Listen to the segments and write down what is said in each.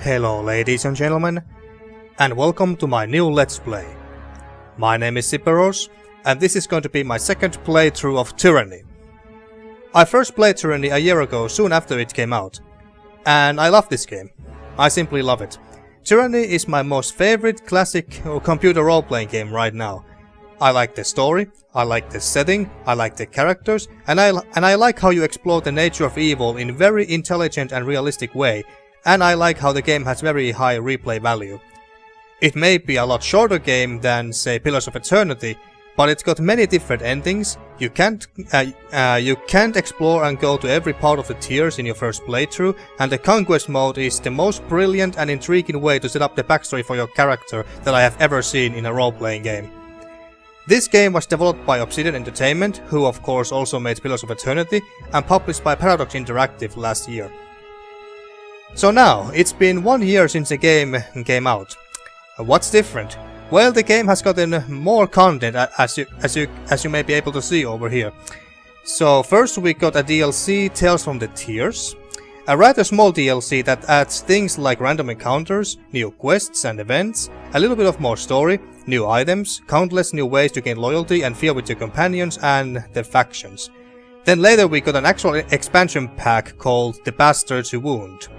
Hello ladies and gentlemen, and welcome to my new Let's Play. My name is Siperos, and this is going to be my second playthrough of Tyranny. I first played Tyranny a year ago, soon after it came out, and I love this game. I simply love it. Tyranny is my most favorite classic computer role-playing game right now. I like the story, I like the setting, I like the characters, and I like how you explore the nature of evil in a very intelligent and realistic way, and I like how the game has very high replay value. It may be a lot shorter game than, say, Pillars of Eternity, but it's got many different endings. You can't explore and go to every part of the tiers in your first playthrough, and the Conquest mode is the most brilliant and intriguing way to set up the backstory for your character that I have ever seen in a role-playing game. This game was developed by Obsidian Entertainment, who of course also made Pillars of Eternity, and published by Paradox Interactive last year. So now, it's been 1 year since the game came out. What's different? Well, the game has gotten more content, as you may be able to see over here. So first we got a DLC, Tales from the Tiers. A rather small DLC that adds things like random encounters, new quests and events, a little bit of more story, new items, countless new ways to gain loyalty and fear with your companions and the factions. Then later we got an actual expansion pack called The Bastards Who Wound.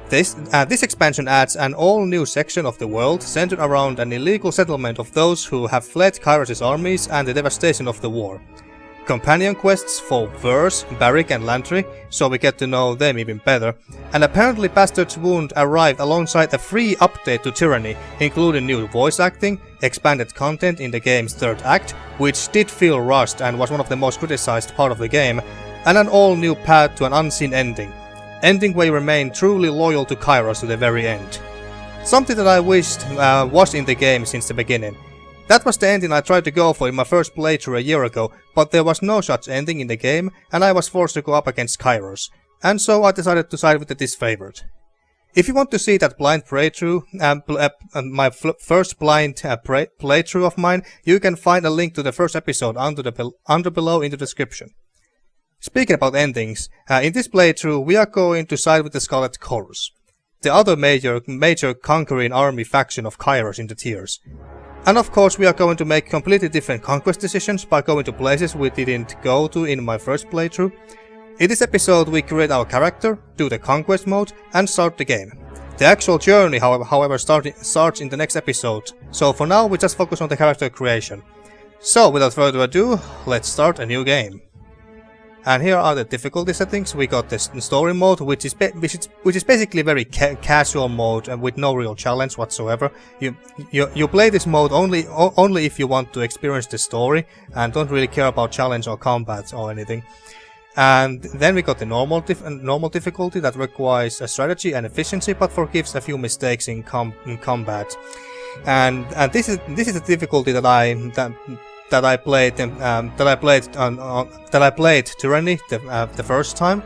This expansion adds an all-new section of the world centered around an illegal settlement of those who have fled Kairos' armies and the devastation of the war. Companion quests for Verse, Barrick and Lantry, so we get to know them even better, and apparently Bastard's Wound arrived alongside a free update to Tyranny, including new voice acting, expanded content in the game's third act, which did feel rushed and was one of the most criticized part of the game, and an all-new path to an unseen ending where you remain truly loyal to Kairos to the very end. Something that I wished was in the game since the beginning. That was the ending I tried to go for in my first playthrough a year ago, but there was no such ending in the game, and I was forced to go up against Kairos, and so I decided to side with the disfavored. If you want to see that blind playthrough, my first blind playthrough of mine, you can find a link to the first episode under below in the description. Speaking about endings, in this playthrough we are going to side with the Scarlet Chorus, the other major conquering army faction of Kairos in the tiers. And of course we are going to make completely different conquest decisions by going to places we didn't go to in my first playthrough. In this episode we create our character, do the conquest mode, and start the game. The actual journey however starts in the next episode, so for now we just focus on the character creation. So without further ado, let's start a new game. And here are the difficulty settings. We got this story mode, which is basically very casual mode and with no real challenge whatsoever. You play this mode only if you want to experience the story and don't really care about challenge or combat or anything. And then we got the normal difficulty that requires a strategy and efficiency, but forgives a few mistakes in combat. And this is the difficulty that I played Tyranny the first time,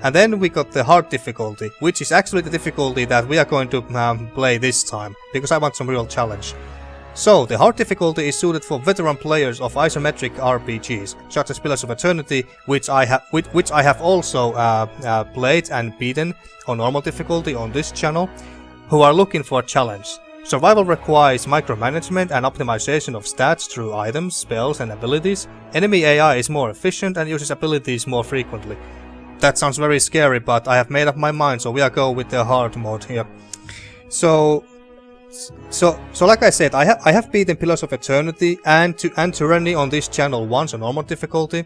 and then we got the hard difficulty, which is actually the difficulty that we are going to play this time, because I want some real challenge. So the hard difficulty is suited for veteran players of isometric RPGs, such as Pillars of Eternity, which I have also played and beaten on normal difficulty on this channel, who are looking for a challenge. Survival requires micromanagement and optimization of stats through items, spells and abilities. Enemy AI is more efficient and uses abilities more frequently. That sounds very scary, but I have made up my mind, so we are going with the hard mode here. So like I said, I have beaten Pillars of Eternity and Tyranny on this channel once on normal difficulty,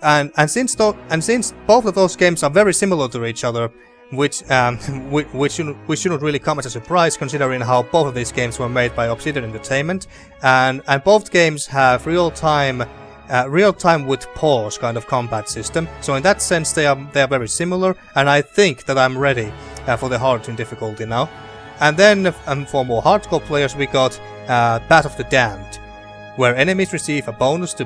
and since both of those games are very similar to each other, which shouldn't really come as a surprise, considering how both of these games were made by Obsidian Entertainment, and both games have real time with pause kind of combat system. So in that sense they are very similar, and I think that I'm ready for the hard difficulty now. And then for more hardcore players we got Path of the Damned, where enemies receive a bonus to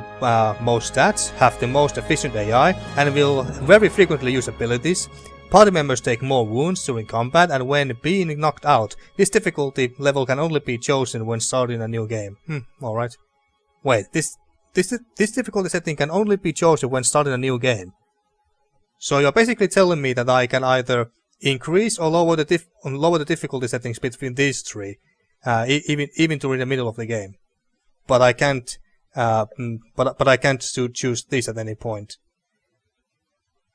most stats, have the most efficient AI, and will very frequently use abilities. Party members take more wounds during combat, and when being knocked out, this difficulty level can only be chosen when starting a new game. Alright. Wait, this difficulty setting can only be chosen when starting a new game. So you're basically telling me that I can either increase or lower the difficulty settings between these three, even during the middle of the game. But I can't. But I can't choose this at any point.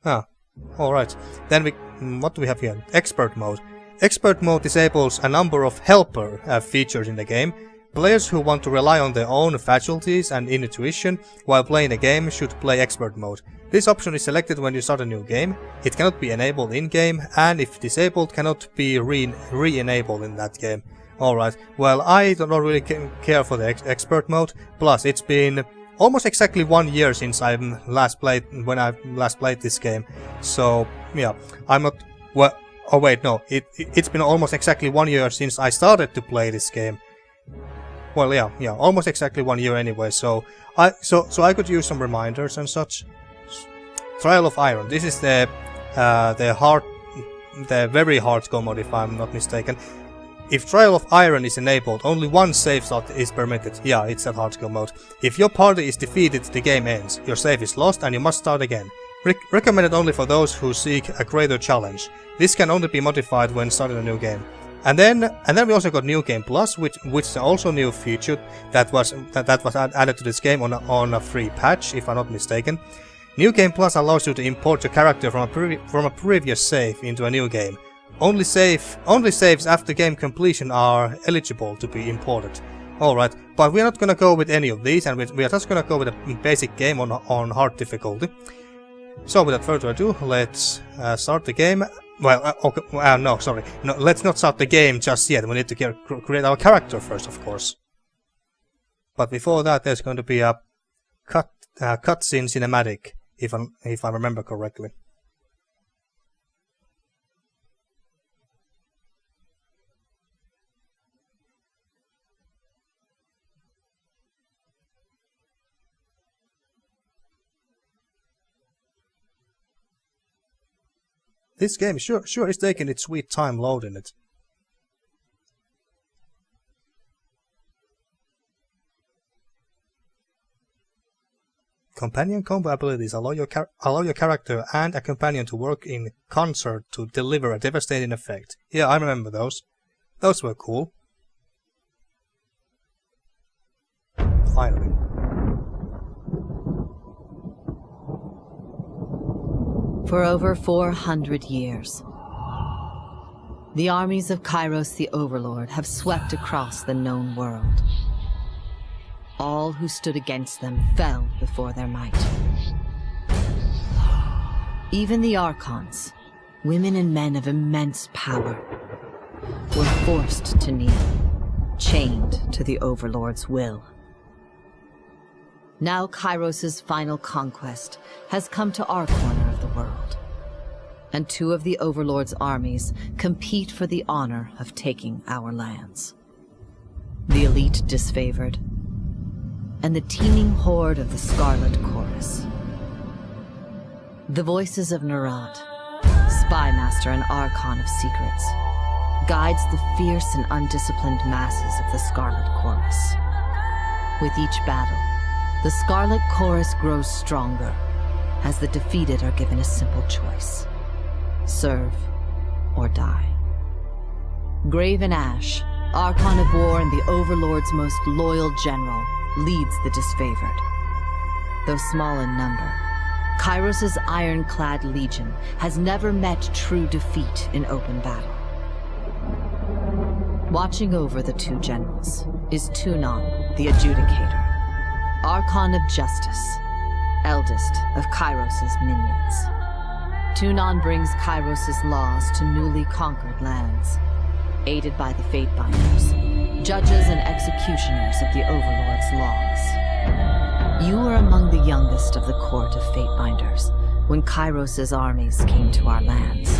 Ah, all right. Then what do we have here? Expert mode. Expert mode disables a number of helper features in the game. Players who want to rely on their own faculties and intuition while playing a game should play expert mode. This option is selected when you start a new game. It cannot be enabled in-game, and if disabled, cannot be re-enabled in that game. Alright, well, I don't really care for the expert mode. Plus, it's been almost exactly 1 year since I last played this game. So, yeah, I'm not. Well, oh wait, no, it's been almost exactly 1 year since I started to play this game. Well, yeah, almost exactly 1 year anyway. So I could use some reminders and such. Trial of Iron. This is the very hardcore mode, if I'm not mistaken. If Trial of Iron is enabled, only one save slot is permitted. Yeah, it's that hardcore mode. If your party is defeated, the game ends. Your save is lost and you must start again. Recommended only for those who seek a greater challenge. This can only be modified when starting a new game. And then we also got New Game Plus, which is also a new feature that was added to this game on a free patch, if I'm not mistaken. New Game Plus allows you to import your character from a previous save into a new game. Only saves after game completion are eligible to be imported. Alright, but we're not gonna go with any of these, and we are just gonna go with a basic game on hard difficulty. So without further ado, let's start the game. Well, okay, no, sorry. No, let's not start the game just yet. We need to create our character first, of course. But before that, there's going to be a cutscene cinematic, if I remember correctly. This game sure is taking its sweet time loading it. Companion combo abilities allow your character and a companion to work in concert to deliver a devastating effect. Yeah, I remember those. Those were cool. Finally. For over 400 years, the armies of Kairos the Overlord have swept across the known world. All who stood against them fell before their might. Even the Archons, women and men of immense power, were forced to kneel, chained to the Overlord's will. Now Kairos' final conquest has come to our corner of the world, and two of the Overlord's armies compete for the honor of taking our lands. The elite disfavored, and the teeming horde of the Scarlet Chorus. The voices of Narad, spy master and Archon of secrets, guides the fierce and undisciplined masses of the Scarlet Chorus. With each battle, the Scarlet Chorus grows stronger, as the defeated are given a simple choice: serve or die. Graven Ash, Archon of War and the Overlord's most loyal general, leads the disfavored. Though small in number, Kairos' ironclad legion has never met true defeat in open battle. Watching over the two generals is Tyranny, the Adjudicator, Archon of Justice, eldest of Kairos' minions. Tyranny brings Kairos' laws to newly conquered lands, aided by the Fatebinders, judges and executioners of the Overlord's laws. You were among the youngest of the court of Fatebinders when Kairos' armies came to our lands.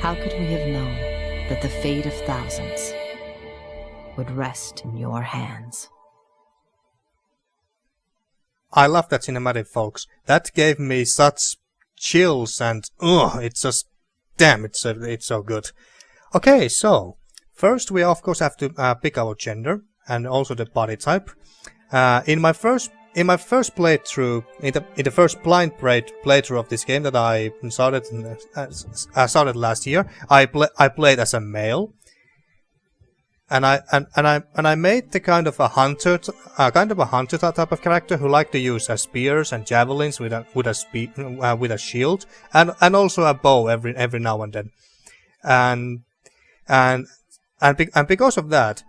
How could we have known that the fate of thousands would rest in your hands? I love that cinematic, folks. That gave me such chills, and it's just, damn, it's so good. Okay, so first we of course have to pick our gender and also the body type. In my first in my first playthrough, in the first blind playthrough of this game that I started last year, I played as a male, and I made the kind of a hunter type of character who liked to use spears and javelins with a shield and also a bow every now and then, and because of that,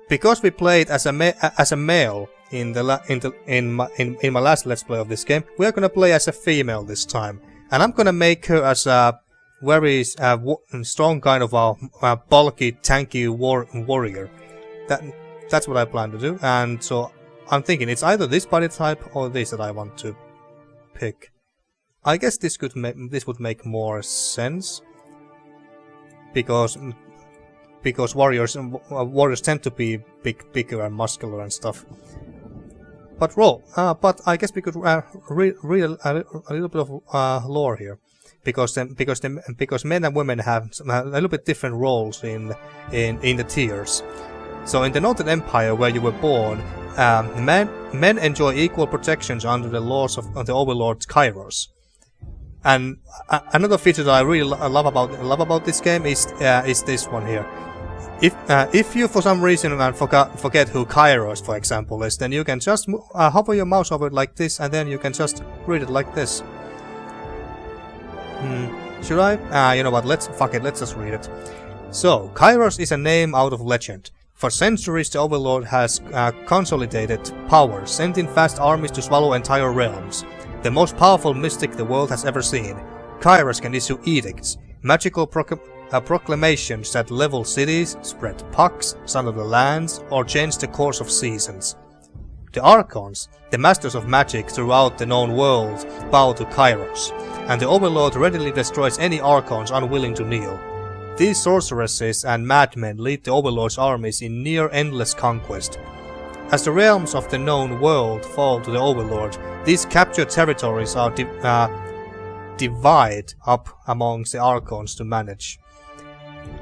because we played as a male in my last Let's Play of this game, we are gonna play as a female this time, and I'm gonna make her as a very strong kind of a bulky, tanky warrior. That's what I plan to do, and so I'm thinking it's either this body type or this that I want to pick. I guess this would make more sense because warriors tend to be bigger and muscular and stuff. But but I guess we could read a little bit of lore here, because men and women have a little bit different roles in the tiers. So in the Northern Empire, where you were born, men enjoy equal protections under the laws of the overlord Kairos. And another feature that I really love about this game is this one here. If you for some reason forget who Kairos, for example, is, then you can just hover your mouse over it like this, and then you can just read it like this. Should I? You know what? Let's just read it. So, Kairos is a name out of legend. For centuries, the Overlord has consolidated power, sent in vast armies to swallow entire realms. The most powerful mystic the world has ever seen. Kairos can issue edicts, magical proclamations that level cities, spread pucks, sunder the lands, or change the course of seasons. The Archons, the masters of magic throughout the known world, bow to Kairos, and the Overlord readily destroys any Archons unwilling to kneel. These sorceresses and madmen lead the Overlord's armies in near-endless conquest. As the realms of the known world fall to the Overlord, these captured territories are divided up amongst the Archons to manage.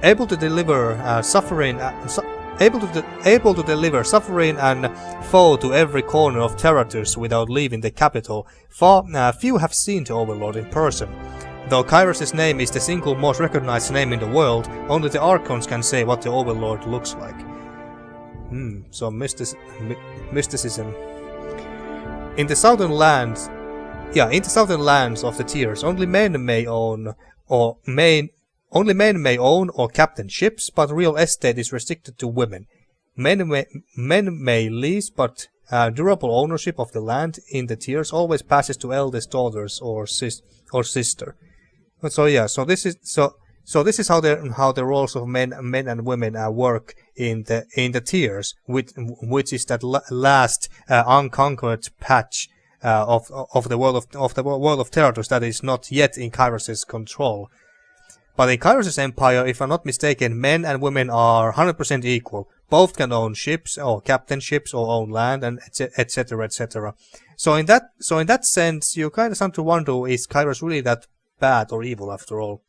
Able to deliver suffering and foe to every corner of Terratus without leaving the capital, few have seen the Overlord in person. Though Kairos' name is the single most recognized name in the world, only the Archons can say what the Overlord looks like. So mysticism. In the southern lands of the tiers, only men may own or captain ships, but real estate is restricted to women. Men may lease, but durable ownership of the land in the tiers always passes to eldest daughters or sister. So yeah, so this is how the roles of men and women work in the tiers, which is that last unconquered patch of the world of Terratus that is not yet in Kairos' control. But in Kairos' empire, if I'm not mistaken, men and women are 100% equal. Both can own ships or captain ships or own land, and etc. etc. So in that sense, you kind of start to wonder, is Kairos really that bad or evil after all?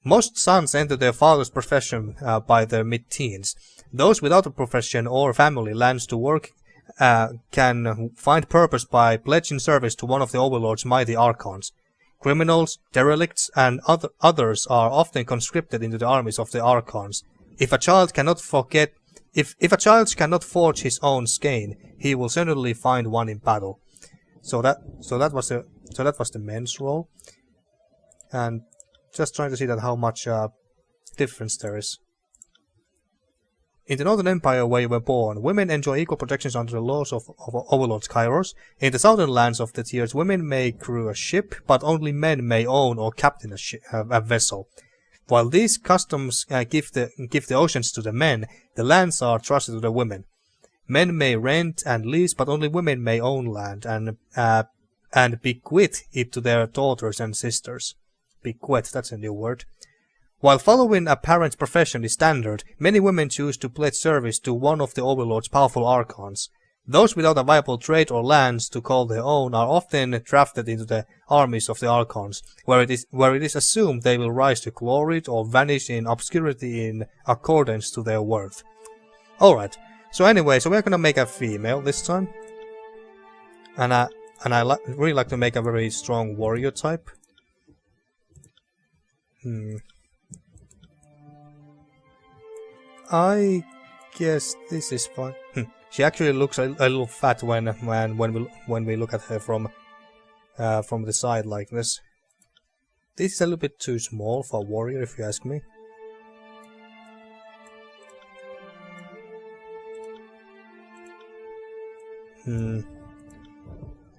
Most sons enter their father's profession by their mid-teens. Those without a profession or family lands to work can find purpose by pledging service to one of the Overlord's mighty Archons. Criminals, derelicts, and others are often conscripted into the armies of the Archons. If a child cannot forge his own skein, he will certainly find one in battle. So that was the men's role, and just trying to see that how much difference there is. In the Northern Empire, where you were born, women enjoy equal protections under the laws of Overlord Kairos. In the southern lands of the tiers, women may crew a ship, but only men may own or captain a vessel. While these customs give the oceans to the men, the lands are trusted to the women. Men may rent and lease, but only women may own land and bequeath it to their daughters and sisters. Bequeath, that's a new word. While following a parent's profession is standard, many women choose to pledge service to one of the Overlord's powerful Archons. Those without a viable trade or lands to call their own are often drafted into the armies of the Archons, where it is assumed they will rise to glory or vanish in obscurity in accordance to their worth. Alright, so anyway, so we're gonna make a female this time. And I really like to make a very strong warrior type. I guess this is fine. She actually looks a little fat when we look at her from the side like this. This is a little bit too small for a warrior, if you ask me.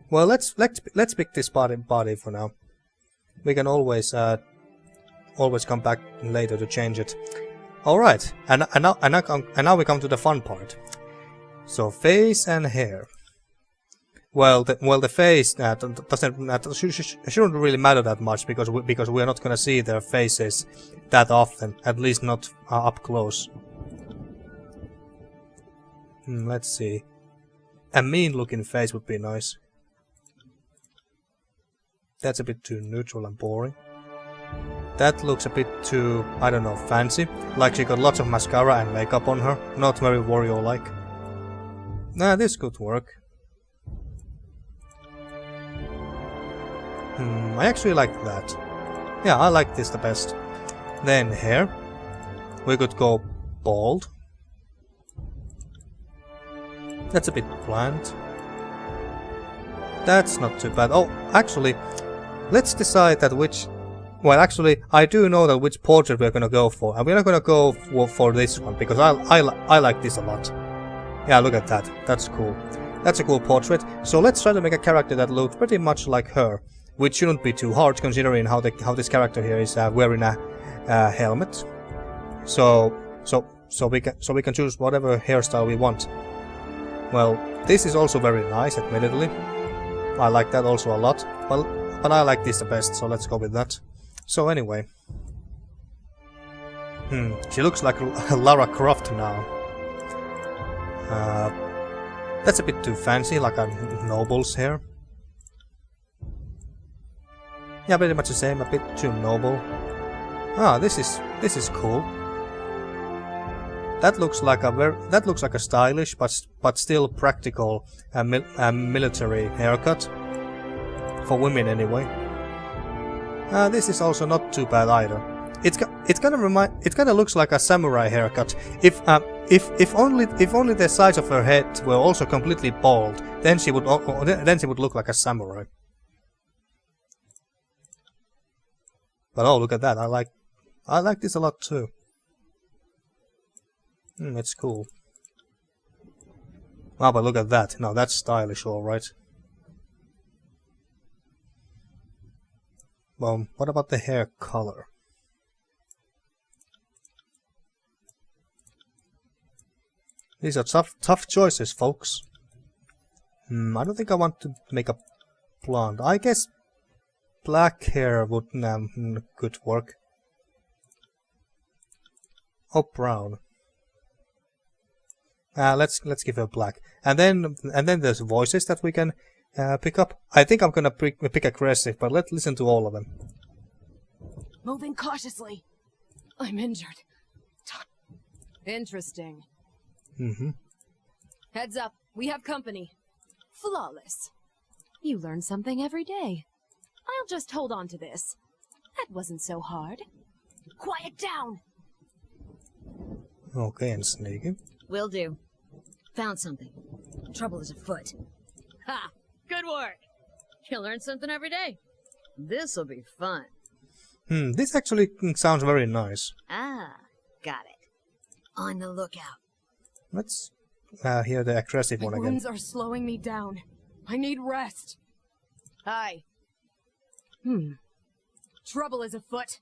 Well, let's pick this body for now. We can always come back later to change it. All right, and now we come to the fun part. So face and hair. Well, the face shouldn't really matter that much because we are not gonna see their faces that often, at least not up close. Let's see. A mean-looking face would be nice. That's a bit too neutral and boring. That looks a bit too, I don't know, fancy. Like she got lots of mascara and makeup on her. Not very warrior-like. Nah, this could work. I actually like that. Yeah, I like this the best. Then hair. We could go bald. That's a bit bland. That's not too bad. Oh, actually, let's decide that which... Well, actually, I do know that which portrait we're gonna go for. And we're not gonna go for this one, because I like this a lot. Yeah, look at that. That's cool. That's a cool portrait. So let's try to make a character that looks pretty much like her. Which shouldn't be too hard, considering how this character here is wearing a helmet. So we can choose whatever hairstyle we want. Well, this is also very nice, admittedly. I like that also a lot, but I like this the best, so let's go with that. So anyway, she looks like Lara Croft now. That's a bit too fancy, like a noble's hair. Yeah, pretty much the same, a bit too noble. Ah, this is cool. That looks like a stylish but still practical military haircut for women anyway. This is also not too bad either. It kind of looks like a samurai haircut. If only the sides of her head were also completely bald, then she would look like a samurai. But oh, look at that! I like this a lot too. It's cool. Oh, but look at that. Now that's stylish, alright. Well, what about the hair color? These are tough choices, folks. I don't think I want to make a blonde. I guess black hair would could work. Oh, brown. Let's give her black, and then there's voices that we can pick up. I think I'm gonna pick aggressive, but let's listen to all of them. Moving cautiously. I'm injured. Interesting. Heads up, we have company. Flawless. You learn something every day. I'll just hold on to this. That wasn't so hard. Quiet down. Okay, and sneaking. Will do. Found something. Trouble is afoot. Ha! Good work. You learn something every day. This'll be fun. This actually sounds very nice. Ah, got it. On the lookout. Let's hear the aggressive one My again. wounds are slowing me down. I need rest. Hi. Trouble is afoot.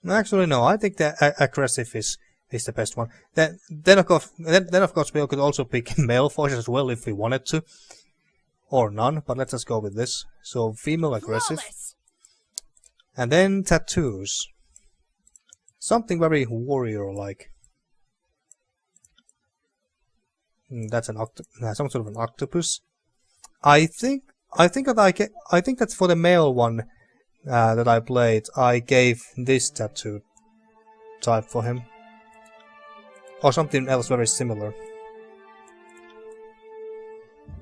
Actually, no. I think the aggressive is the best one. Then of course we could also pick male voices as well if we wanted to, or none. But let's just go with this. So female aggressive, Flawless. and then tattoos. Something very warrior-like. That's some sort of an octopus. I think that for the male one that I played, I gave this tattoo type for him, or something else very similar.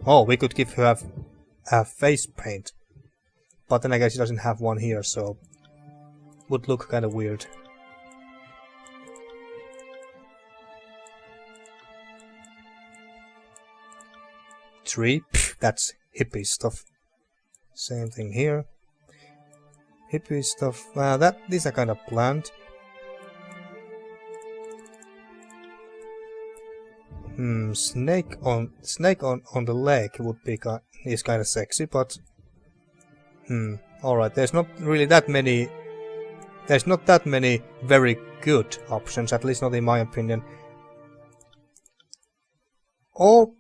Oh, we could give her face paint. But then I guess he doesn't have one here, so would look kind of weird. Tree, that's hippie stuff. Same thing here. Hippie stuff. These are kind of bland. Snake on the leg would be is kind of sexy, but all right. There's not really that many. There's not that many very good options, at least not in my opinion. Or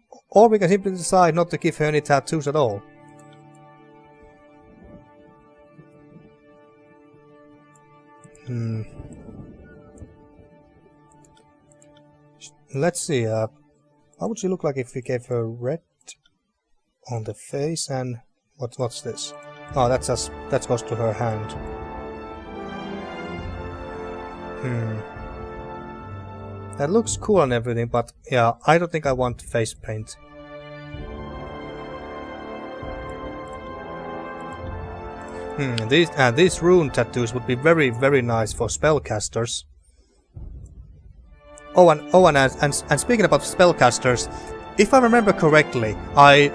we can simply decide not to give her any tattoos at all. Let's see. How would she look like if we gave her red on the face and what's this? Oh, that goes to her hand. That looks cool and everything, but yeah, I don't think I want face paint. These rune tattoos would be very, very nice for spellcasters. And speaking about spellcasters, if I remember correctly, I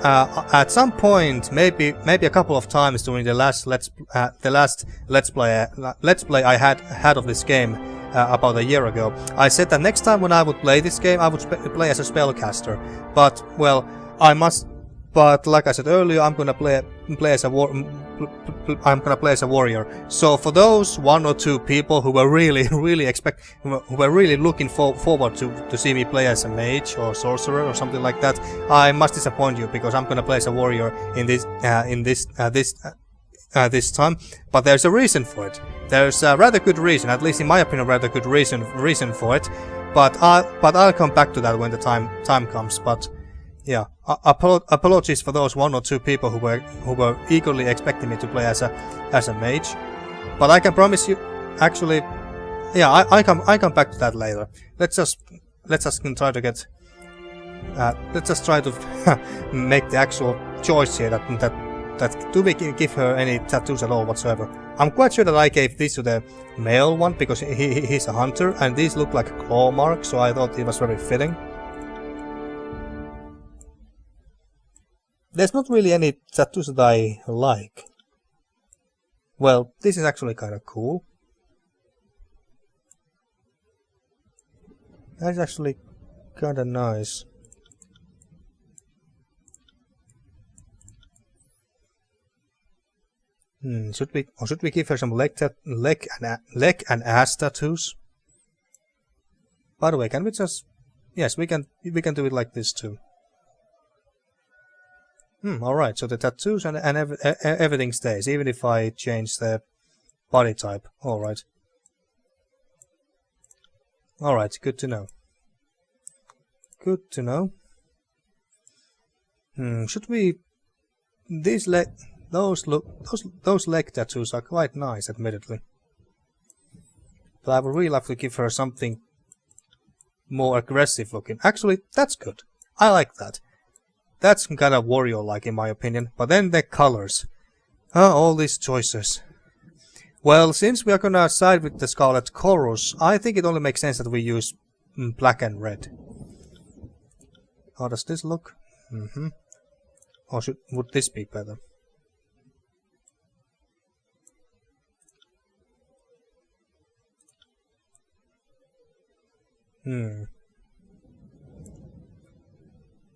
at some point, maybe a couple of times during the last let's play I had of this game about a year ago, I said that next time when I would play this game, I would play as a spellcaster. But well, But like I said earlier, I'm gonna play as a warrior. So for those 1 or 2 people who were really looking forward to see me play as a mage or sorcerer or something like that, I must disappoint you, because I'm gonna play as a warrior in this time. But there's a reason for it. There's a rather good reason, at least in my opinion, rather good reason for it. But I'll come back to that when the time comes. But yeah, apologies for those 1 or 2 people who were eagerly expecting me to play as a mage. But I can promise you, actually, yeah, I come back to that later. Let's just try to get. Let's just try to make the actual choice here. That do we give her any tattoos at all whatsoever? I'm quite sure that I gave this to the male one because he's a hunter, and these look like claw marks, so I thought it was very fitting. There's not really any tattoos that I like. Well, this is actually kind of cool. That's actually kind of nice. Should we give her some leg and ass tattoos? By the way, can we just? Yes, we can do it like this too. Alright, so the tattoos and everything stays, even if I change the body type. Alright. Alright, good to know. Good to know. Should we... Those leg tattoos are quite nice, admittedly. But I would really like to give her something more aggressive looking. Actually, that's good. I like that. That's kind of warrior-like in my opinion. But then the colors. All these choices. Well, since we are gonna side with the Scarlet Chorus, I think it only makes sense that we use black and red. How does this look? Or would this be better?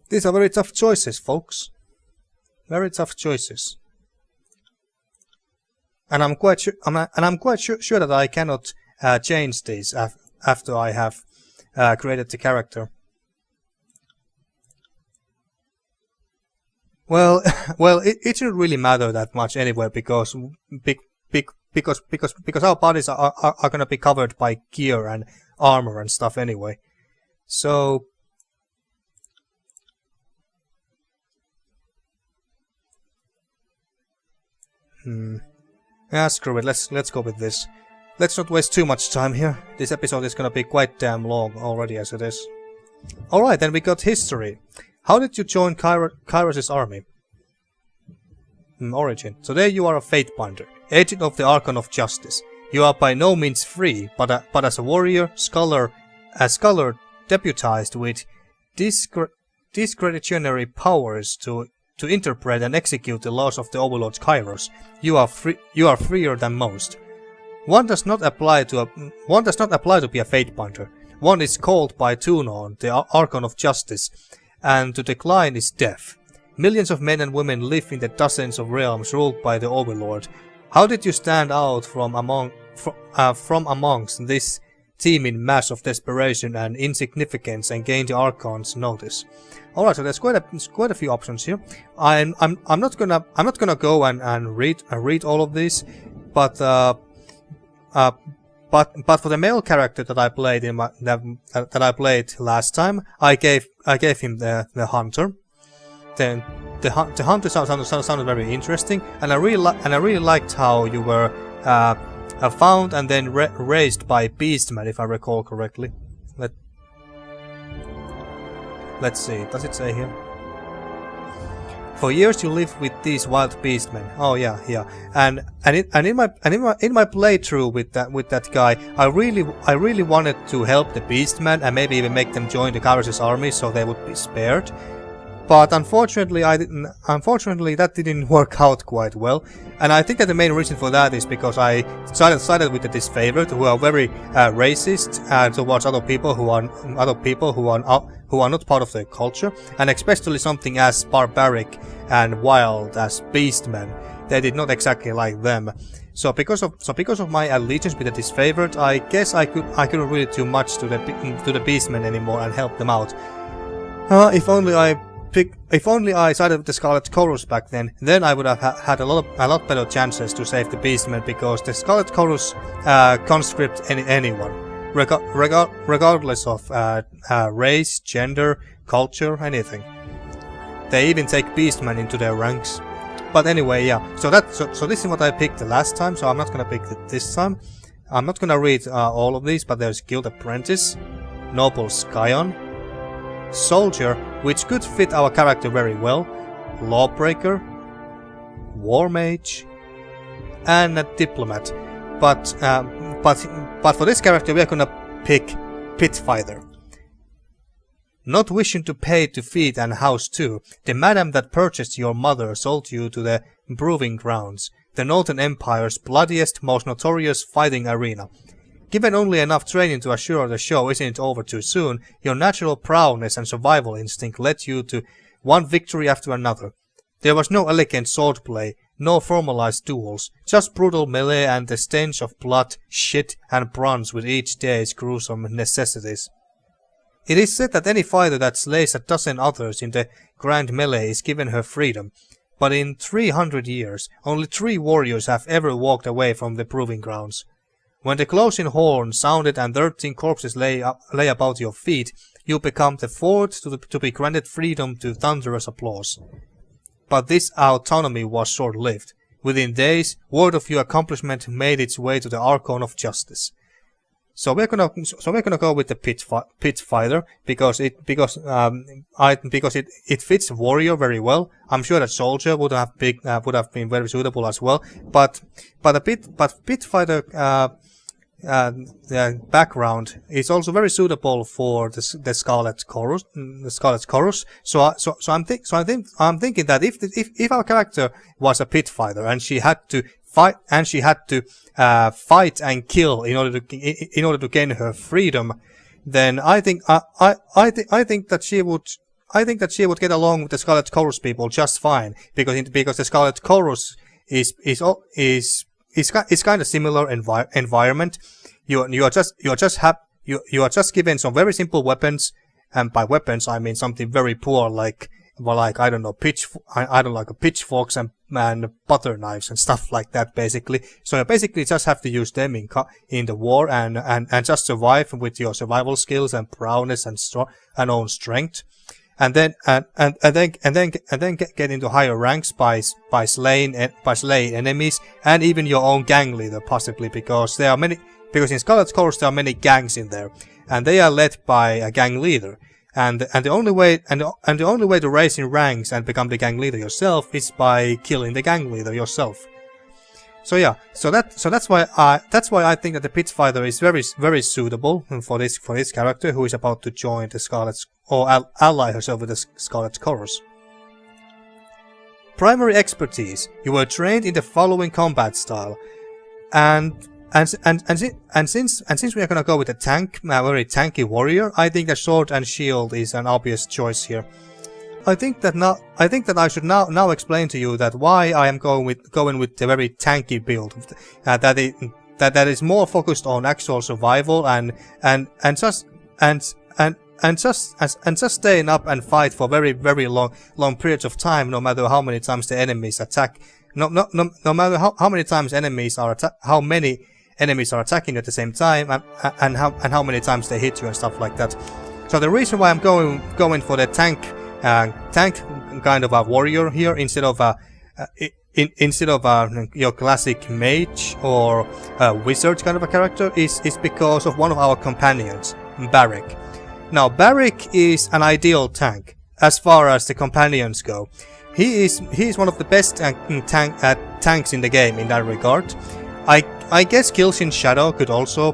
These are very tough choices, folks. Very tough choices. And I'm quite sure that I cannot change these after I have created the character. Well, it shouldn't really matter that much anyway, because our bodies are gonna be covered by gear and armor and stuff anyway. So yeah, screw it. Let's go with this. Let's not waste too much time here. This episode is gonna be quite damn long already as it is. Alright, then we got history. How did you join Kairos' army? Origin. Today you are a Fatebinder, agent of the Archon of Justice. You are by no means free, but as a warrior, scholar deputized with discretionary powers to interpret and execute the laws of the Overlord Kairos, you are freer than most. One does not apply to be a Fatebinder. One is called by Tunon, the Archon of Justice, and to decline is death. Millions of men and women live in the dozens of realms ruled by the Overlord. How did you stand out from amongst this teeming mass of desperation and insignificance and gain the Archon's notice? Alright, so there's quite a few options here. I'm not gonna go and read all of these, but for the male character that I played that I played last time, I gave him the hunter. Then the hunter sounded very interesting, and I really liked how you were found and then raised by Beastman, if I recall correctly. Let's see. Does it say here? For years you lived with these wild beastmen. Oh yeah. And in my playthrough with that guy, I really wanted to help the beastmen and maybe even make them join the Kairos' army so they would be spared. But unfortunately, that didn't work out quite well, and I think that the main reason for that is because I sided with the disfavored, who are very racist towards other people who are not part of their culture, and especially something as barbaric and wild as beastmen. They did not exactly like them. So because of my allegiance with the disfavored, I guess I couldn't really do much to the beastmen anymore and help them out. If only I sided with the Scarlet Chorus back then I would have had a lot better chances to save the Beastmen, because the Scarlet Chorus conscript anyone, regardless of race, gender, culture, anything. They even take Beastmen into their ranks. But anyway, yeah. So this is what I picked the last time. So I'm not gonna pick it this time. I'm not gonna read all of these, but there's Guild Apprentice, Noble Scion, Soldier, which could fit our character very well, Lawbreaker, War Mage, and a Diplomat. But for this character we are gonna pick Pitfighter. Not wishing to pay to feed and house too, the madam that purchased your mother sold you to the Proving Grounds, the Northern Empire's bloodiest, most notorious fighting arena. Given only enough training to assure the show isn't over too soon, your natural prowess and survival instinct led you to one victory after another. There was no elegant swordplay, no formalized duels, just brutal melee and the stench of blood, shit and bronze with each day's gruesome necessities. It is said that any fighter that slays a dozen others in the grand melee is given her freedom, but in 300 years, only 3 warriors have ever walked away from the Proving Grounds. When the closing horn sounded and 13 corpses lay about your feet, you become the 4th to be granted freedom to thunderous applause. But this autonomy was short-lived. Within days, word of your accomplishment made its way to the Archon of Justice. So we're gonna go with the Pitfighter because it fits Warrior very well. I'm sure that Soldier would have been very suitable as well. But Pitfighter the background is also very suitable for the Scarlet Chorus. So I'm thinking that if our character was a Pitfighter and she had to fight and kill in order to gain her freedom, then I think that she would get along with the Scarlet Chorus people just fine, because the Scarlet Chorus is kind of similar environment. You are just given some very simple weapons, and by weapons I mean something very poor like I don't know, pitchforks and butter knives and stuff like that, basically. So you basically just have to use them in the war and just survive with your survival skills and prowess and own strength, and then get into higher ranks by slaying enemies and even your own gang leader, possibly, because in Scarlet Chorus there are many gangs in there, and they are led by a gang leader. and the only way to raise in ranks and become the gang leader yourself is by killing the gang leader yourself. So yeah, so that's why I think that the pit fighter is very suitable for this character who is about to join the Scarlet or ally herself with the Scarlet Chorus. Primary expertise: you were trained in the following combat style, and since we are gonna go with a tank, a very tanky warrior, I think that sword and shield is an obvious choice here. I think that I should now explain to you that why I am going with the very tanky build, that is more focused on actual survival and just staying up and fight for very long periods of time, no matter how many times the enemies attack. No matter how many times how many enemies are attacking at the same time, and how many times they hit you and stuff like that. So the reason why I'm going for the tank kind of a warrior here instead of your classic mage or wizard kind of a character is because of one of our companions, Barrick. Now, Barrick is an ideal tank as far as the companions go. He is one of the best tanks in the game in that regard. I guess Killshin Shadow could also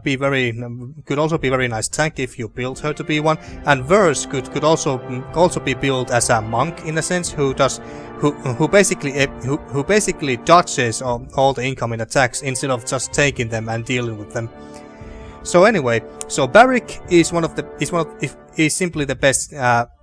be very nice tank if you build her to be one, and Verse could also be built as a monk in a sense who basically dodges all the incoming attacks instead of just taking them and dealing with them. So anyway, so Barrick is simply the best,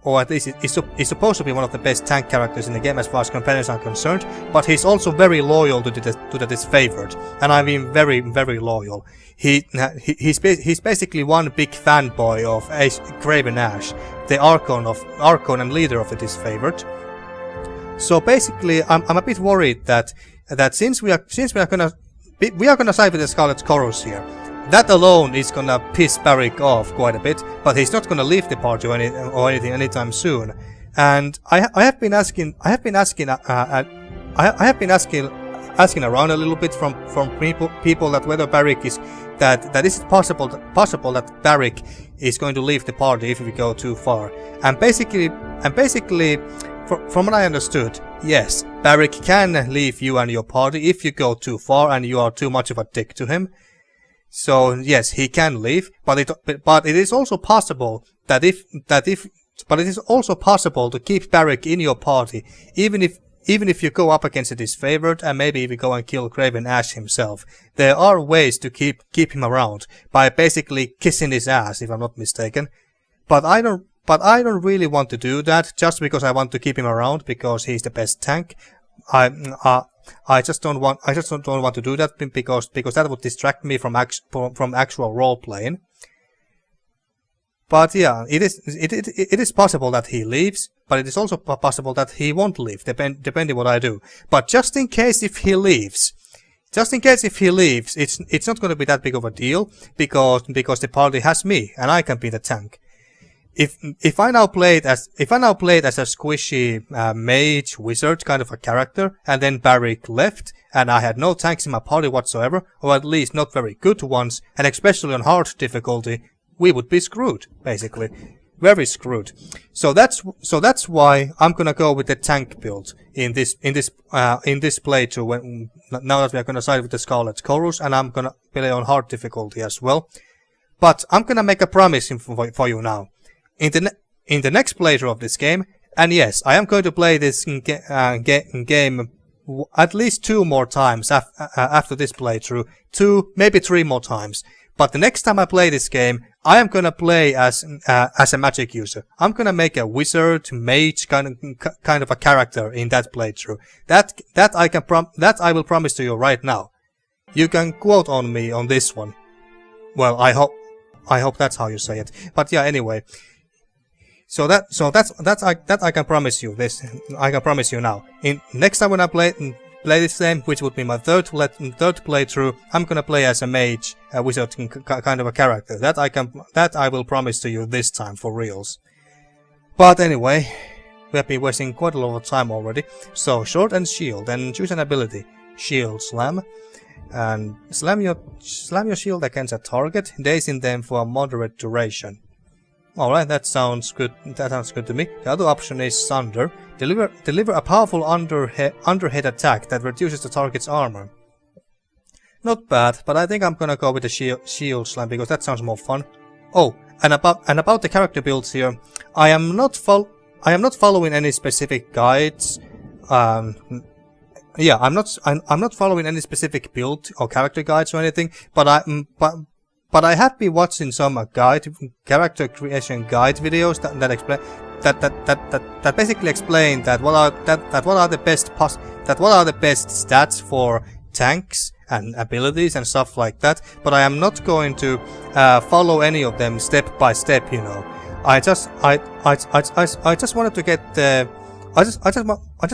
or at least is supposed to be one of the best tank characters in the game as far as companions are concerned. But he's also very loyal to the disfavored, and I mean very loyal. He's basically one big fanboy of Craven Ash, the Archon and leader of the disfavored. So basically, I'm a bit worried that since we are gonna side with the Scarlet Chorus here. That alone is gonna piss Barrick off quite a bit, but he's not gonna leave the party or anything anytime soon. And I have been asking around a little bit from people that whether Barrick is that is it possible that Barrick is going to leave the party if we go too far. And basically, from what I understood, yes, Barrick can leave you and your party if you go too far and you are too much of a dick to him. So yes, he can leave, but it is also possible but it is also possible to keep Barrick in your party, even if you go up against a disfavored and maybe if you go and kill Craven Ash himself. There are ways to keep him around by basically kissing his ass, if I'm not mistaken. But I don't really want to do that just because I want to keep him around because he's the best tank. I just don't want to do that because that would distract me from actual role playing. But yeah, it is possible that he leaves, but it is also possible that he won't leave, depending what I do. But just in case if he leaves, it's not going to be that big of a deal because the party has me and I can be the tank. If I now played as a squishy mage wizard kind of a character, and then Barrick left, and I had no tanks in my party whatsoever, or at least not very good ones, and especially on hard difficulty, we would be screwed, basically, very screwed. So that's why I'm gonna go with the tank build in this playthrough. Now that we are gonna side with the Scarlet Chorus, and I'm gonna play on hard difficulty as well. But I'm gonna make a promise for you now. In the next playthrough of this game, and yes, I am going to play this game at least 2 more times after this playthrough, 2, maybe 3 more times. But the next time I play this game, I am gonna play as a magic user. I'm gonna make a wizard, mage kind of a character in that playthrough. That I will promise to you right now. You can quote on me on this one. Well, I hope that's how you say it. But yeah, anyway. So that I can promise you this. I can promise you now. In next time when I play this game, which would be my third playthrough, I'm gonna play as a mage, a wizard kind of a character. That I will promise to you this time for reals. But anyway, we have been wasting quite a lot of time already. So sword and shield, and choose an ability. Shield slam, and slam your shield against a target, dazing them for a moderate duration. Alright, that sounds good. That sounds good to me. The other option is Sunder. Deliver a powerful underhead attack that reduces the target's armor. Not bad, but I think I'm gonna go with the shield slam because that sounds more fun. Oh, and about the character builds here, I am not following any specific guides. Yeah, I'm not following any specific build or character guides or anything, but I have been watching some character creation guide videos that basically explain what are the best stats for tanks and abilities and stuff like that. But I am not going to follow any of them step by step. You know, I just wanted to get the. I just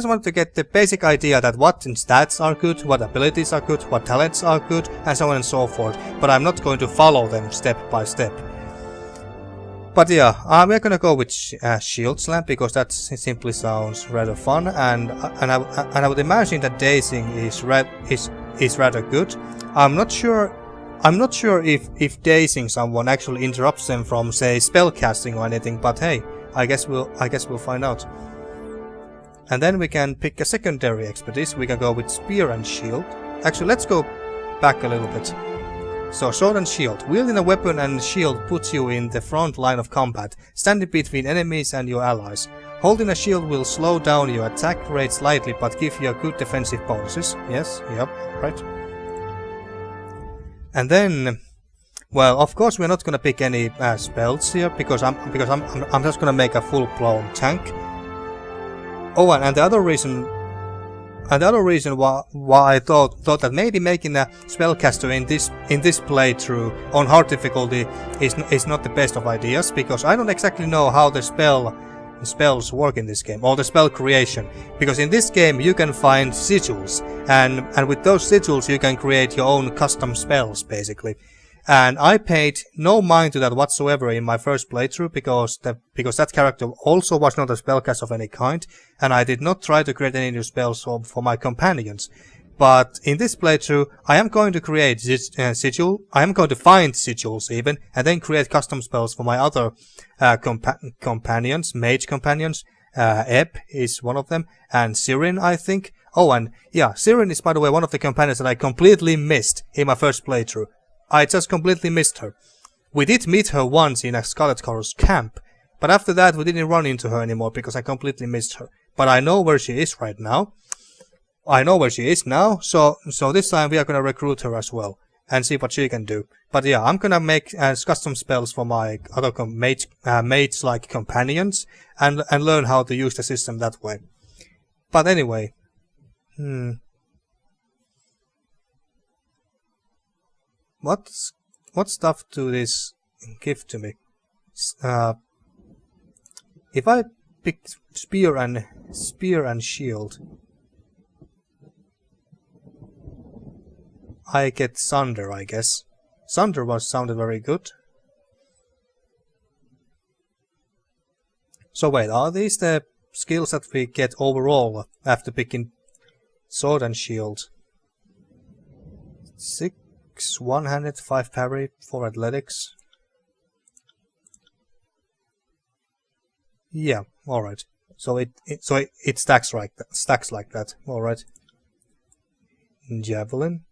wanted to get the basic idea that what stats are good, what abilities are good, what talents are good, and so on and so forth. But I'm not going to follow them step by step. But yeah, we're gonna go with shield slam because that simply sounds rather fun, and I would imagine that dazing is rather good. I'm not sure if dazing someone actually interrupts them from, say, spellcasting or anything. But hey, I guess we'll find out. And then we can pick a secondary expertise. We can go with spear and shield. Actually, let's go back a little bit. So, sword and shield. Wielding a weapon and shield puts you in the front line of combat, standing between enemies and your allies. Holding a shield will slow down your attack rate slightly, but give you a good defensive bonuses. Yes, yep, right. And then, well, of course, we're not gonna pick any spells here because I'm just gonna make a full-blown tank. Oh, and the other reason why I thought that maybe making a spellcaster in this playthrough on hard difficulty is not the best of ideas, because I don't exactly know how the spells work in this game, or the spell creation, because in this game you can find sigils, and with those sigils you can create your own custom spells basically. And I paid no mind to that whatsoever in my first playthrough because that character also was not a spellcaster of any kind, and I did not try to create any new spells for my companions. But in this playthrough, I am going to create sigil. I am going to find sigils even, and then create custom spells for my other companions, mage companions. Ebb is one of them, and Sirin, I think. Oh, and yeah, Sirin is, by the way, one of the companions that I completely missed in my first playthrough. I just completely missed her. We did meet her once in a Scarlet Chorus camp, but after that we didn't run into her anymore because I completely missed her. But I know where she is right now. So this time we are gonna recruit her as well and see what she can do. But yeah, I'm gonna make custom spells for my other mates-like companions and learn how to use the system that way. But anyway, What stuff do this give to me? If I pick spear and shield, I get Sunder, I guess. Sunder sounded very good. So wait, are these the skills that we get overall after picking sword and shield? 6 one-handed, 5 parry, 4 athletics. Yeah, alright. So it stacks like that. Alright. Javelin.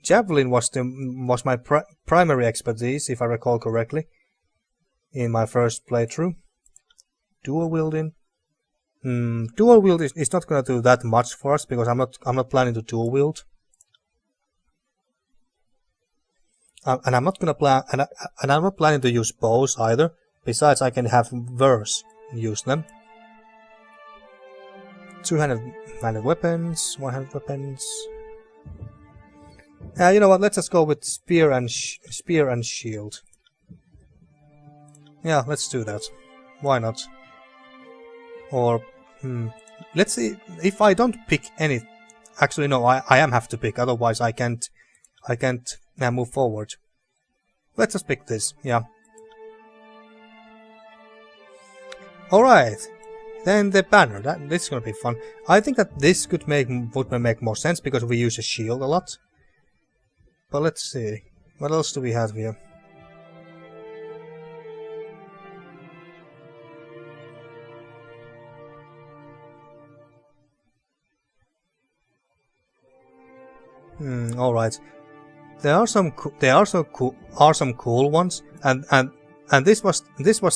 Javelin was my primary expertise, if I recall correctly, in my first playthrough. Dual wielding. Dual wield is not gonna do that much for us because I'm not planning to dual wield. And I'm not planning to use bows either. Besides, I can have verse use them. 200 weapons, 100 weapons. You know what? Let's just go with spear and shield. Yeah, let's do that. Why not? Or let's see if I don't pick any. Actually, no, I am have to pick. Otherwise, I can't now move forward. Let's just pick this, yeah. Alright, then the banner. This is gonna be fun. I think that this would make more sense because we use a shield a lot. But let's see, what else do we have here? All right. There are some cool ones, and this was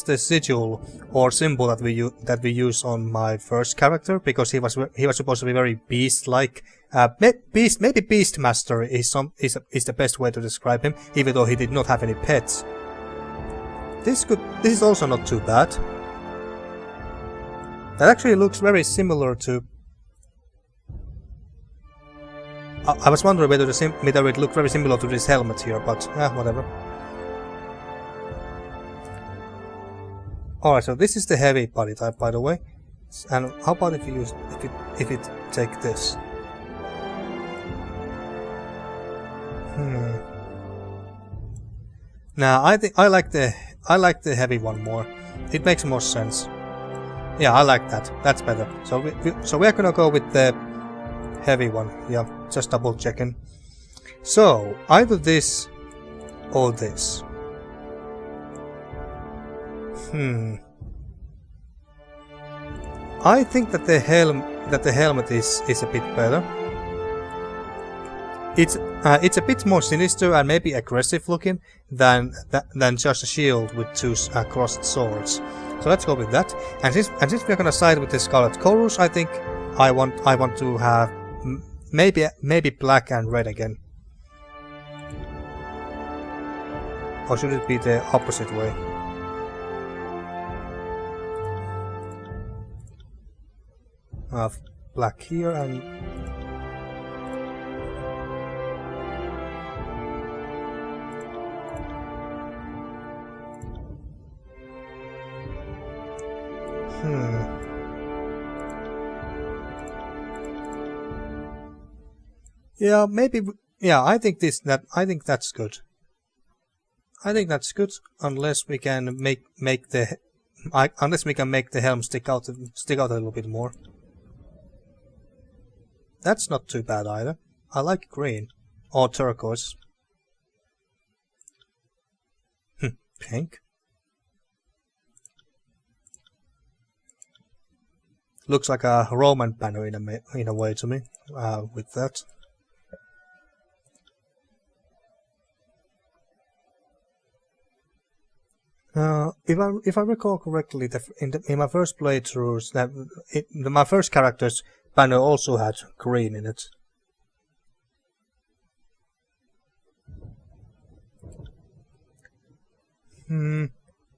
the sigil or symbol that we use on my first character, because he was supposed to be very beast-like. Maybe Beastmaster is the best way to describe him, even though he did not have any pets. This is also not too bad. That actually looks very similar to. I was wondering whether it looked very similar to this helmet here, but whatever. Alright, so this is the heavy body type, by the way. And how about if it take this? Now I think I like the heavy one more. It makes more sense. Yeah, I like that. That's better. So we are gonna go with the heavy one. Yeah, just double checking. So either this or this. I think that the helmet is a bit better. It's a bit more sinister and maybe aggressive looking than just a shield with two crossed swords. So let's go with that. And since we're gonna side with the Scarlet Chorus, I think I want to have maybe black and red again. Or should it be the opposite way? Have black here and yeah, maybe. Yeah, I think that's good. I think that's good, unless we can make the helm stick out a little bit more. That's not too bad either. I like green or turquoise. Pink. Looks like a Roman banner in a way to me. With that. If I recall correctly, in my first playthroughs, my first character's banner also had green in it.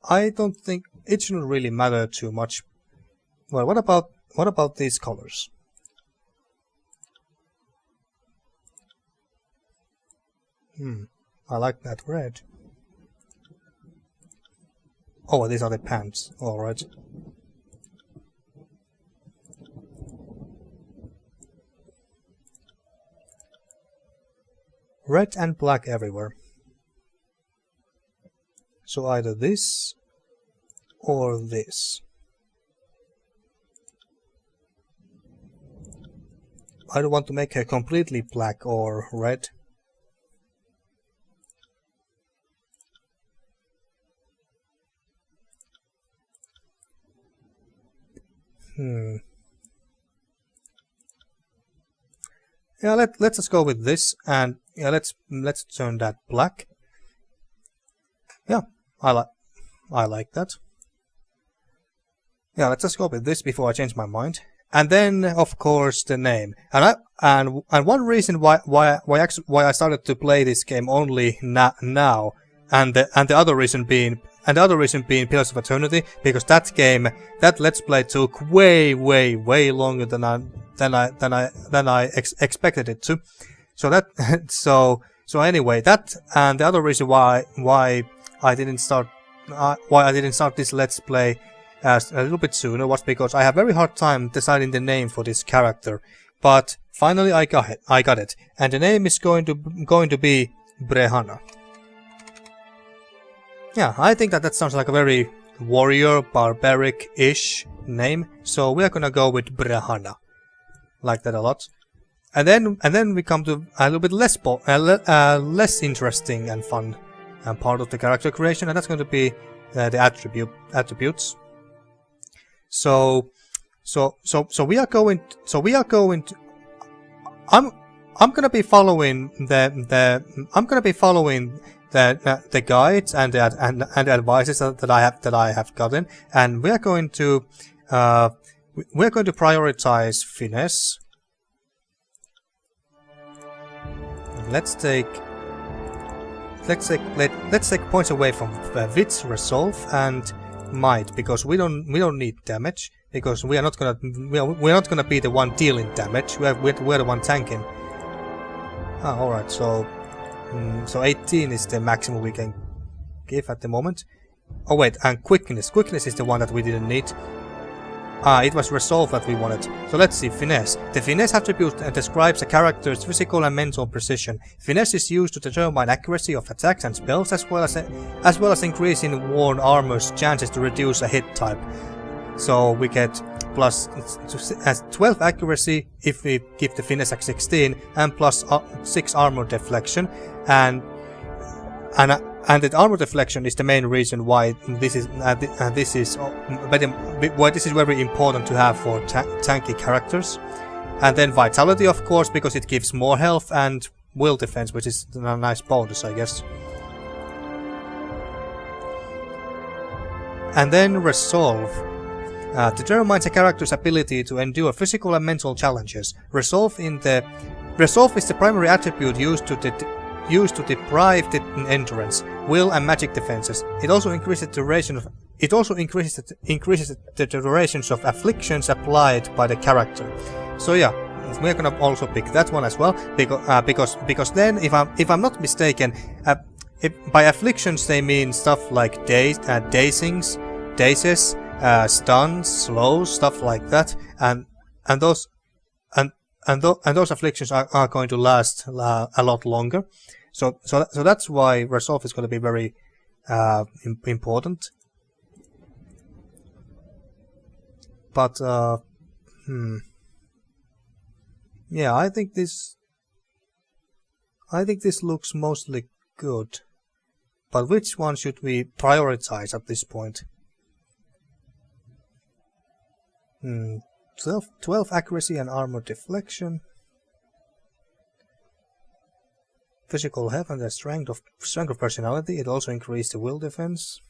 I don't think it shouldn't really matter too much. Well, what about these colors? I like that red. Oh, these are the pants. Alright. Red and black everywhere. So either this or this. I don't want to make her completely black or red. Yeah, let's just go with this, and yeah, let's turn that black. Yeah, I like that. Yeah, let's just go with this before I change my mind. And then, of course, the name. And one reason why I started to play this game only now, and the other reason being Pillars of Eternity, because that Let's Play took way longer than I expected it to. So that so anyway, that and the other reason why I didn't start this Let's Play a little bit sooner was because I have very hard time deciding the name for this character. But finally I got it, and the name is going to be Brehana. Yeah, I think that sounds like a very warrior, barbaric-ish name, so we are gonna go with Brehana. Like that a lot. And then we come to a little bit less interesting and fun part of the character creation, and that's going to be the attributes. So we are going to, I'm gonna be following the guides and the advices that I have gotten, and we're going to prioritize finesse. Let's take points away from wits, resolve, and might, because we don't need damage, because we're not gonna be the one dealing damage. We're the one tanking. Ah, all right. So 18 is the maximum we can give at the moment. Oh wait, and quickness. Quickness is the one that we didn't need. Ah, it was resolve that we wanted. So let's see, finesse. The finesse attribute describes a character's physical and mental precision. Finesse is used to determine accuracy of attacks and spells, as well as increasing worn armor's chances to reduce a hit type. So we get plus 12 accuracy if we give the finesse at 16, and plus 6 armor deflection, and the armor deflection is the main reason why this is very important to have for tanky characters. And then vitality, of course, because it gives more health, and will defense, which is a nice bonus, I guess. And then resolve. Determines a character's ability to endure physical and mental challenges. Resolve is the primary attribute used to deprive the endurance, will, and magic defenses. It also increases the duration of afflictions applied by the character. So yeah, we're gonna also pick that one as well, because then, if I'm not mistaken, by afflictions they mean stuff like dazings, dazes, stuns, slows, stuff like that, and those afflictions are going to last a lot longer. So that's why resolve is going to be very important. But yeah, I think this looks mostly good. But which one should we prioritize at this point? 12 accuracy and armor deflection. Physical health and the strength of personality. It also increased the will defense.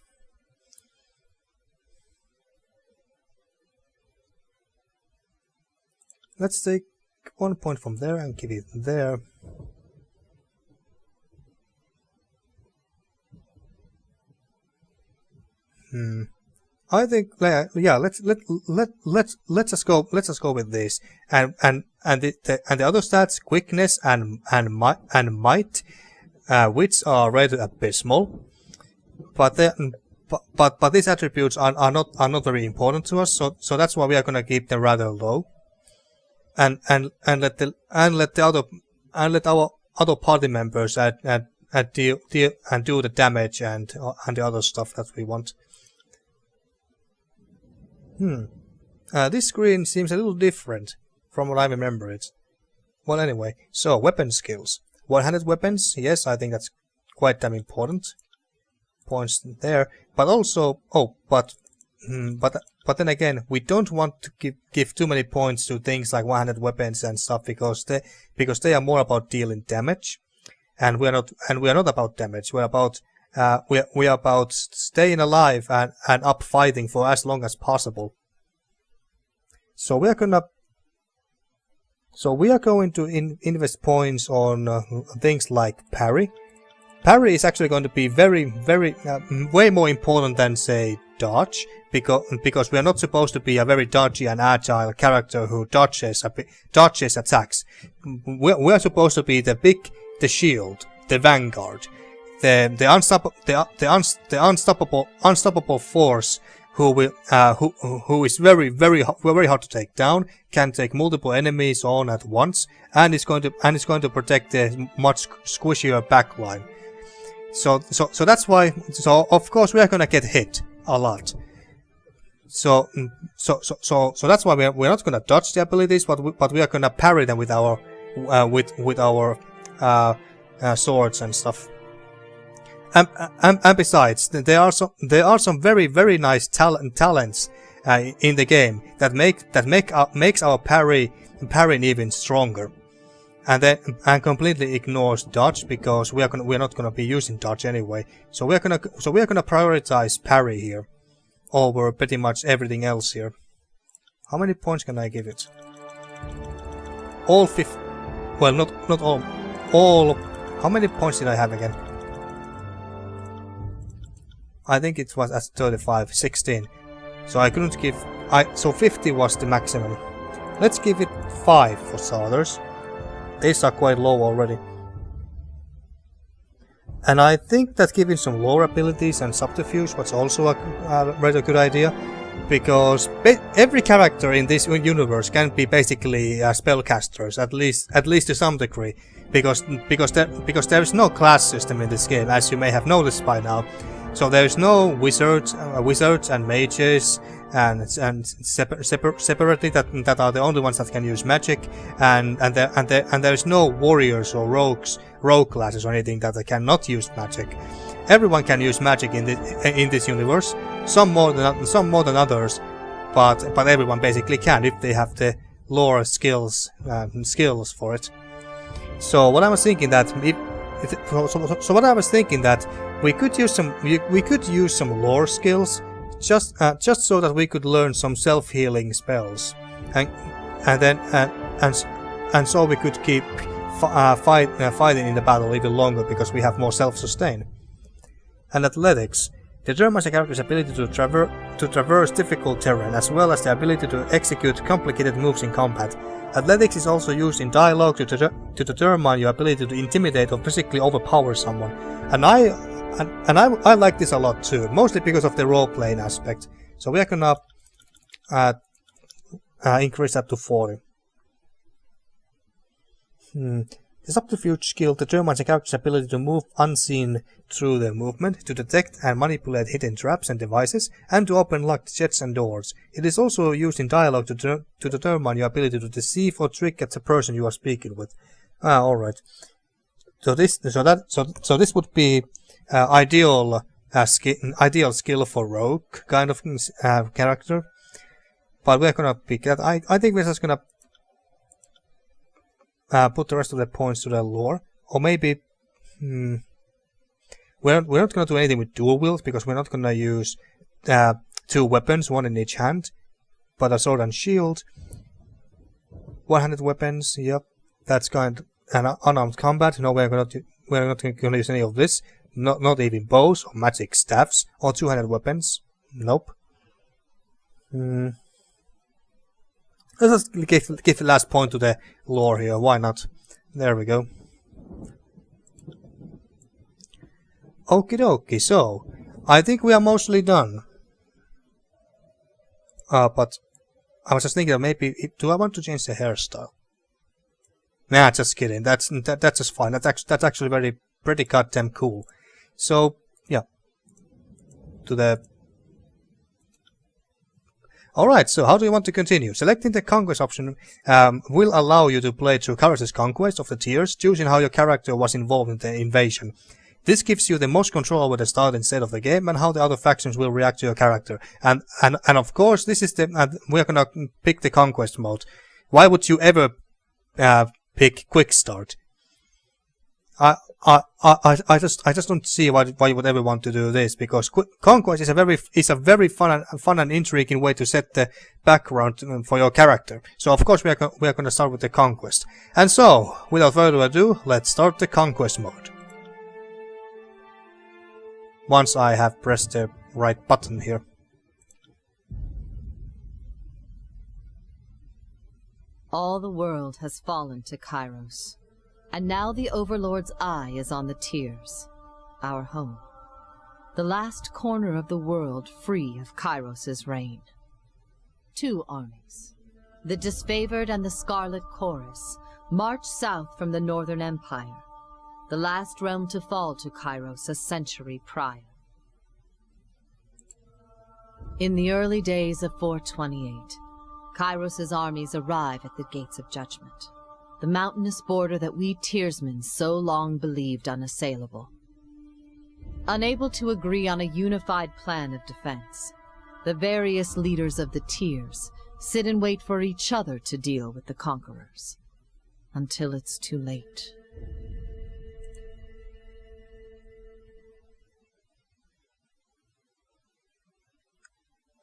Let's take 1 point from there and give it there. I think, yeah, let's just go with this, and the other stats, quickness and might, which are rather abysmal, but these attributes are not very important to us, so that's why we are gonna keep them rather low, and let our other party members deal and do the damage and the other stuff that we want. This screen seems a little different from what I remember it. Well, anyway, so weapon skills. One-handed weapons, yes, I think that's quite damn important. Points there, but also, but then again, we don't want to give too many points to things like one-handed weapons and stuff, because they are more about dealing damage, and we are not about damage. We're about we are about staying alive and up fighting for as long as possible. So we are going to invest points on things like parry. Parry is actually going to be very way more important than, say, dodge, because we are not supposed to be a very dodgy and agile character who dodges attacks. We are supposed to be the shield, the vanguard, the unstoppable force who is very hard to take down, can take multiple enemies on at once, and is going to protect the much squishier backline. So that's why. So of course we are gonna get hit a lot. So that's why we're not gonna dodge the abilities, but we are gonna parry them with our swords and stuff. And besides, there are some very nice talents in the game that makes our parrying even stronger. and completely ignores dodge because we're not gonna be using dodge anyway. So we're gonna prioritize parry here over pretty much everything else here. How many points can I give it? All 50. Well, not all. All. How many points did I have again? I think it was at 35, 16. So I couldn't give. So 50 was the maximum. Let's give it 5 for starters. These are quite low already. And I think that giving some lore abilities and subterfuge was also a rather good idea, because every character in this universe can be basically spellcasters, at least to some degree, because there is no class system in this game, as you may have noticed by now. So there is no wizards and mages and separately that are the only ones that can use magic, and there is no warriors or rogue classes or anything that they cannot use magic. Everyone can use magic in this universe, some more than others, but everyone basically can if they have the lore skills for it. So what I was thinking that we could use some lore skills just so that we could learn some self-healing spells, and so we could keep fighting in the battle even longer because we have more self-sustain. And athletics determines a character's ability to traverse difficult terrain, as well as the ability to execute complicated moves in combat. Athletics is also used in dialogue to determine your ability to intimidate or physically overpower someone. And I like this a lot too, mostly because of the role-playing aspect. So we are gonna increase that to 40. The subterfuge skill determines a character's ability to move unseen through their movement, to detect and manipulate hidden traps and devices, and to open locked chests and doors. It is also used in dialogue to determine your ability to deceive or trick at the person you are speaking with. Alright. So this would be ideal skill for rogue kind of character. But we're gonna pick that. I think we're just gonna put the rest of the points to the lore, or maybe we're not gonna do anything with dual wield because we're not gonna use 2 weapons, one in each hand, but a sword and shield, one-handed weapons. Yep, that's kind of an unarmed combat. No, we're not gonna use any of this. Not even bows or magic staffs or two-handed weapons. Nope. Let's just give the last point to the lore here, why not? There we go. Okie dokie, so I think we are mostly done. But I was just thinking that maybe, do I want to change the hairstyle? Nah, just kidding, that's just fine, that's actually pretty goddamn cool. So, yeah. To the... Alright, so how do you want to continue? Selecting the Conquest option will allow you to play through Kyros's Conquest of the tiers, choosing how your character was involved in the invasion. This gives you the most control over the start and state of the game and how the other factions will react to your character. And of course, this is the we're gonna pick the Conquest mode. Why would you ever pick Quick Start? I just don't see why you would ever want to do this, because Conquest is a very fun and intriguing way to set the background for your character. So of course we are going to start with the Conquest. And so, without further ado, let's start the Conquest mode. Once I have pressed the right button here. All the world has fallen to Kairos. And now the Overlord's eye is on the Tiers, our home. The last corner of the world free of Kairos' reign. 2 armies, the Disfavored and the Scarlet Chorus, march south from the Northern Empire, the last realm to fall to Kairos a century prior. In the early days of 428, Kairos' armies arrive at the Gates of Judgment, the mountainous border that we Tiersmen so long believed unassailable. Unable to agree on a unified plan of defense, the various leaders of the Tiers sit and wait for each other to deal with the conquerors. until it's too late.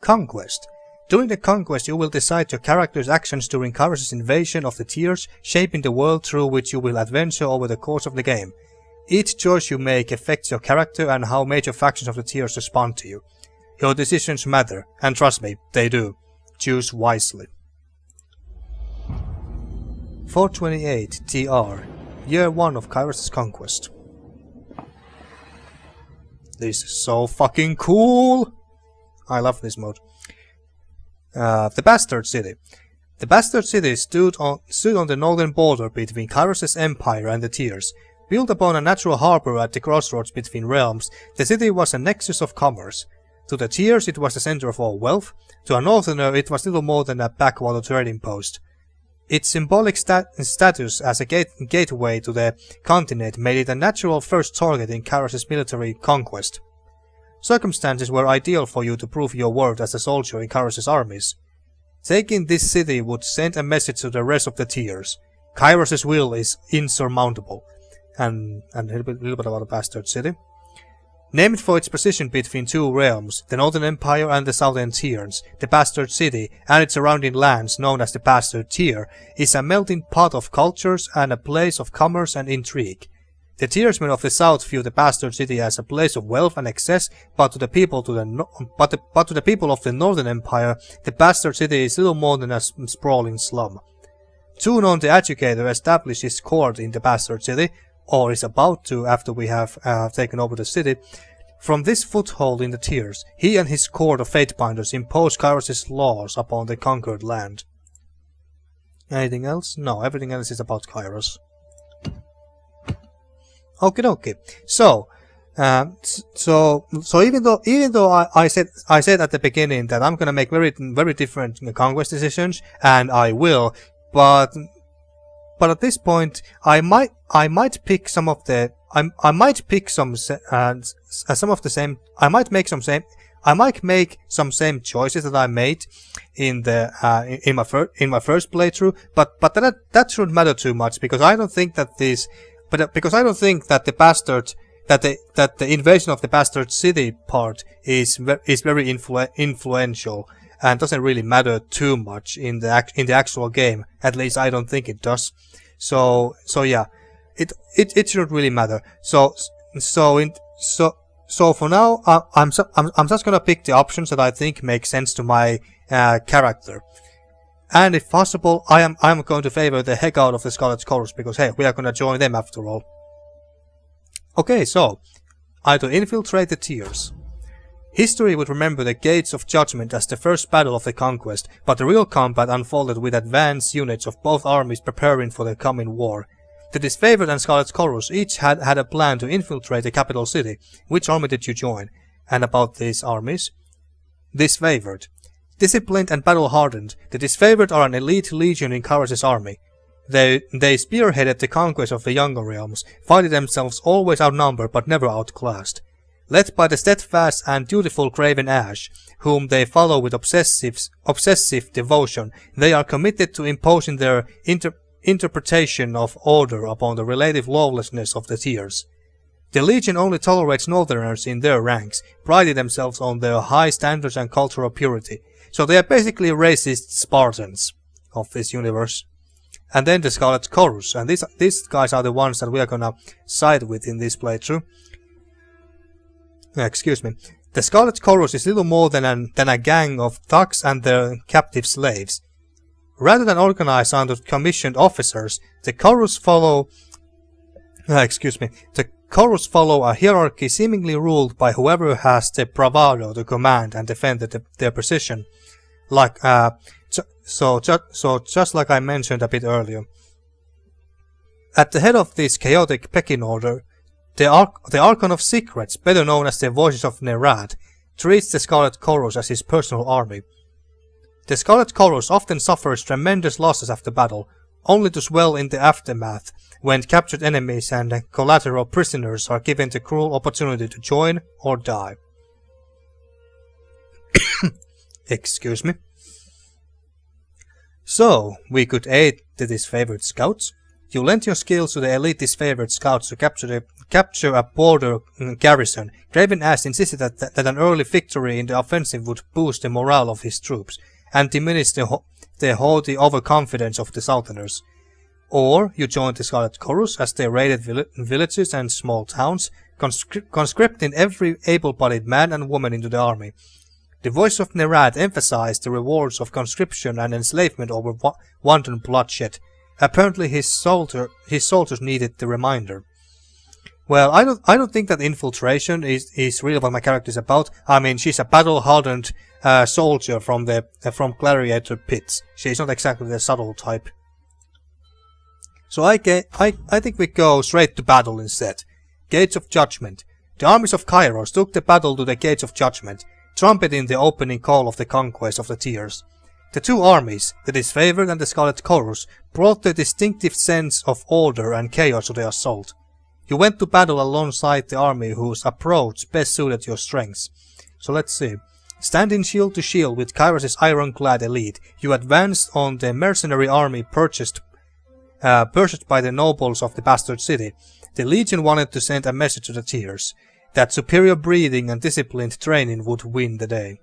Conquest. During the Conquest you will decide your character's actions during Kyros's invasion of the Tiers, shaping the world through which you will adventure over the course of the game. Each choice you make affects your character and how major factions of the Tiers respond to you. Your decisions matter, and trust me, they do. Choose wisely. 428 TR, Year 1 of Kyros's Conquest. This is so fucking cool! I love this mode. The Bastard City. The Bastard City stood on the northern border between Kyros's empire and the Tiers. Built upon a natural harbor at the crossroads between realms, the city was a nexus of commerce. To the Tiers it was the center of all wealth, to a northerner it was little more than a backwater trading post. Its symbolic status as a gateway to the continent made it a natural first target in Kyros's military conquest. Circumstances were ideal for you to prove your worth as a soldier in Kyros's armies. Taking this city would send a message to the rest of the Tiers. Kyros's will is insurmountable. And a little bit about the Bastard City. Named for its position between two realms, the Northern Empire and the Southern Tiers, the Bastard City and its surrounding lands known as the Bastard Tier is a melting pot of cultures and a place of commerce and intrigue. The Tiersmen of the South view the Bastard City as a place of wealth and excess, but to the people of the Northern Empire, the Bastard City is little more than a sprawling slum. Tunon the Educator established his court in the Bastard City, or is about to after we have taken over the city. From this foothold in the Tiers, he and his court of Fatebinders impose Kyros's laws upon the conquered land. Anything else? No, everything else is about Kyros. Okie dokie. So even though I said at the beginning that I'm gonna make very different conquest decisions, and I will, but at this point I might pick some of the I might make some same choices that I made in the in my first playthrough, but that shouldn't matter too much, because I don't think that the invasion of the Bastard City part is very influential and doesn't really matter too much in the actual game. At least I don't think it does. So yeah, it shouldn't really matter. So for now, I'm just gonna pick the options that I think make sense to my character. And if possible, I'm going to favor the heck out of the Scarlet Chorus, because hey, we are gonna join them after all. Okay, so either infiltrate the Tiers. History would remember the Gates of Judgment as the first battle of the Conquest, but the real combat unfolded with advanced units of both armies preparing for the coming war. The Disfavored and Scarlet Chorus each had a plan to infiltrate the capital city. Which army did you join? And about these armies? Disfavored. Disciplined and battle-hardened, the Disfavored are an elite legion in Kyros's army. They spearheaded the conquest of the younger realms, finding themselves always outnumbered but never outclassed. Led by the steadfast and dutiful Craven Ash, whom they follow with obsessive devotion, they are committed to imposing their interpretation of order upon the relative lawlessness of the Tiers. The Legion only tolerates Northerners in their ranks, priding themselves on their high standards and cultural purity. So they are basically racist Spartans of this universe. And then the Scarlet Chorus, and these guys are the ones that we are gonna side with in this playthrough. Excuse me. The Scarlet Chorus is little more than a gang of thugs and their captive slaves. Rather than organized under commissioned officers, the Chorus follow a hierarchy seemingly ruled by whoever has the bravado to command and defend their position. Just like I mentioned a bit earlier. At the head of this chaotic pecking order, the Archon of Secrets, better known as the Voices of Nerad, treats the Scarlet Chorus as his personal army. The Scarlet Chorus often suffers tremendous losses after battle, only to swell in the aftermath, when captured enemies and collateral prisoners are given the cruel opportunity to join or die. Excuse me. So, we could aid the Disfavored scouts, You lent your skills to the elite disfavored scouts to capture a border garrison. Graven Ash insisted that an early victory in the offensive would boost the morale of his troops and diminish the haughty overconfidence of the Southerners. Or you joined the Scarlet Chorus as they raided villages and small towns, conscripting every able-bodied man and woman into the army. The voice of Nerad emphasized the rewards of conscription and enslavement over wanton bloodshed. Apparently his soldiers needed the reminder. Well, I don't think that infiltration is really what my character is about. I mean, she's a battle-hardened soldier from gladiator pits. She's not exactly the subtle type. So I think we go straight to battle instead. Gates of Judgment. The armies of Kairos took the battle to the Gates of Judgment, trumpeting the opening call of the conquest of the Tears. The two armies, the Disfavored and the Scarlet Chorus, brought the distinctive sense of order and chaos to the assault. You went to battle alongside the army whose approach best suited your strengths. So let's see. Standing shield to shield with Kairos' ironclad elite, you advanced on the mercenary army purchased by the nobles of the Bastard City. The Legion wanted to send a message to the Tears, that superior breeding and disciplined training would win the day.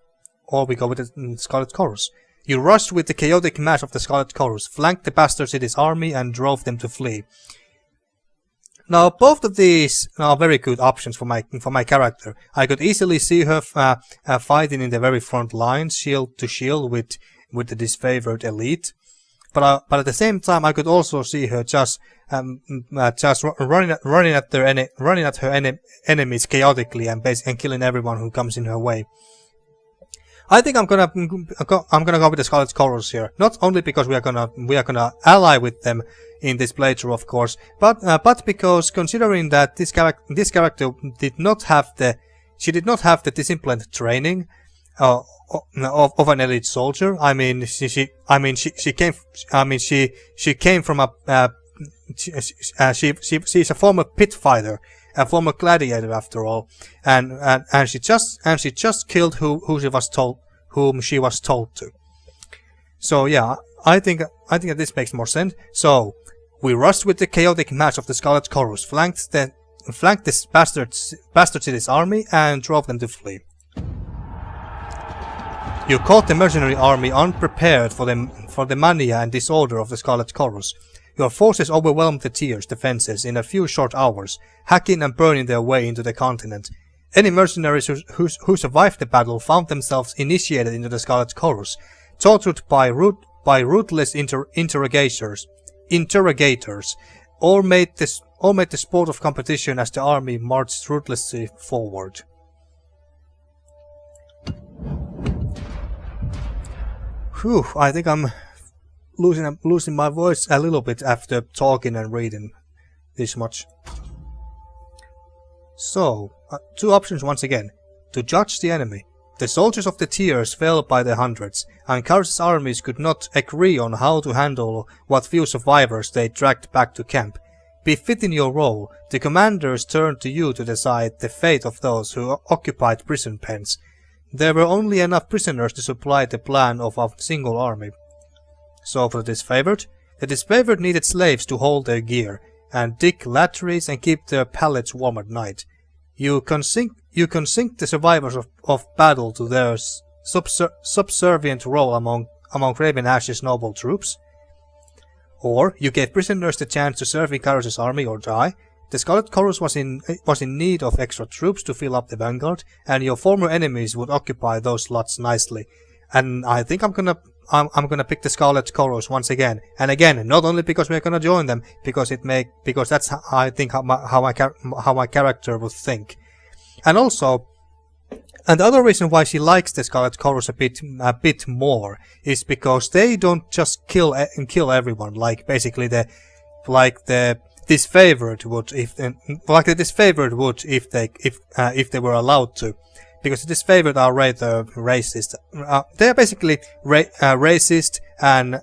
Or we go with the Scarlet Chorus. You rushed with the chaotic mass of the Scarlet Chorus, flanked the Bastard City's army and drove them to flee. Now, both of these are very good options for my character. I could easily see her fighting in the very front lines, shield to shield with the disfavored elite. But at the same time, I could also see her just running at her enemies chaotically and killing everyone who comes in her way. I think I'm gonna go with the Scarlet Chorus here. Not only because we are gonna ally with them in this playthrough, of course, but because considering that this character did not have the disciplined training of an elite soldier. I mean, she came from she's a former pit fighter, a former gladiator after all, and she just killed whom she was told to. So yeah, I think that this makes more sense. So we rushed with the chaotic mass of the Scarlet Chorus, flanked this bastard city's army and drove them to flee. You caught the mercenary army unprepared for the mania and disorder of the Scarlet Chorus. Your forces overwhelmed the Tears' defenses in a few short hours, hacking and burning their way into the continent. Any mercenaries who survived the battle found themselves initiated into the Scarlet Chorus, tortured by ruthless interrogators, or made the sport of competition as the army marched ruthlessly forward. Whew, I think I'm losing my voice a little bit after talking and reading this much. So, two options once again. To judge the enemy. The soldiers of the Tears fell by the hundreds, and Kairos' armies could not agree on how to handle what few survivors they dragged back to camp. Befitting your role, the commanders turned to you to decide the fate of those who occupied prison pens. There were only enough prisoners to supply the plan of a single army. So for the disfavored needed slaves to hold their gear, and dig latrines and keep their pallets warm at night. You consigned the survivors of battle to their subservient role among Raven Ash's noble troops. Or you gave prisoners the chance to serve in Kairos' army or die. The Scarlet Chorus was in need of extra troops to fill up the vanguard, and your former enemies would occupy those slots nicely. And I think I'm gonna pick the Scarlet Chorus once again, and again, not only because we're gonna join them, because that's how my character would think, and also, and the other reason why she likes the Scarlet Chorus a bit more is because they don't just kill everyone like basically the disfavored would if they were allowed to, because the disfavored are rather racist. They are basically racist and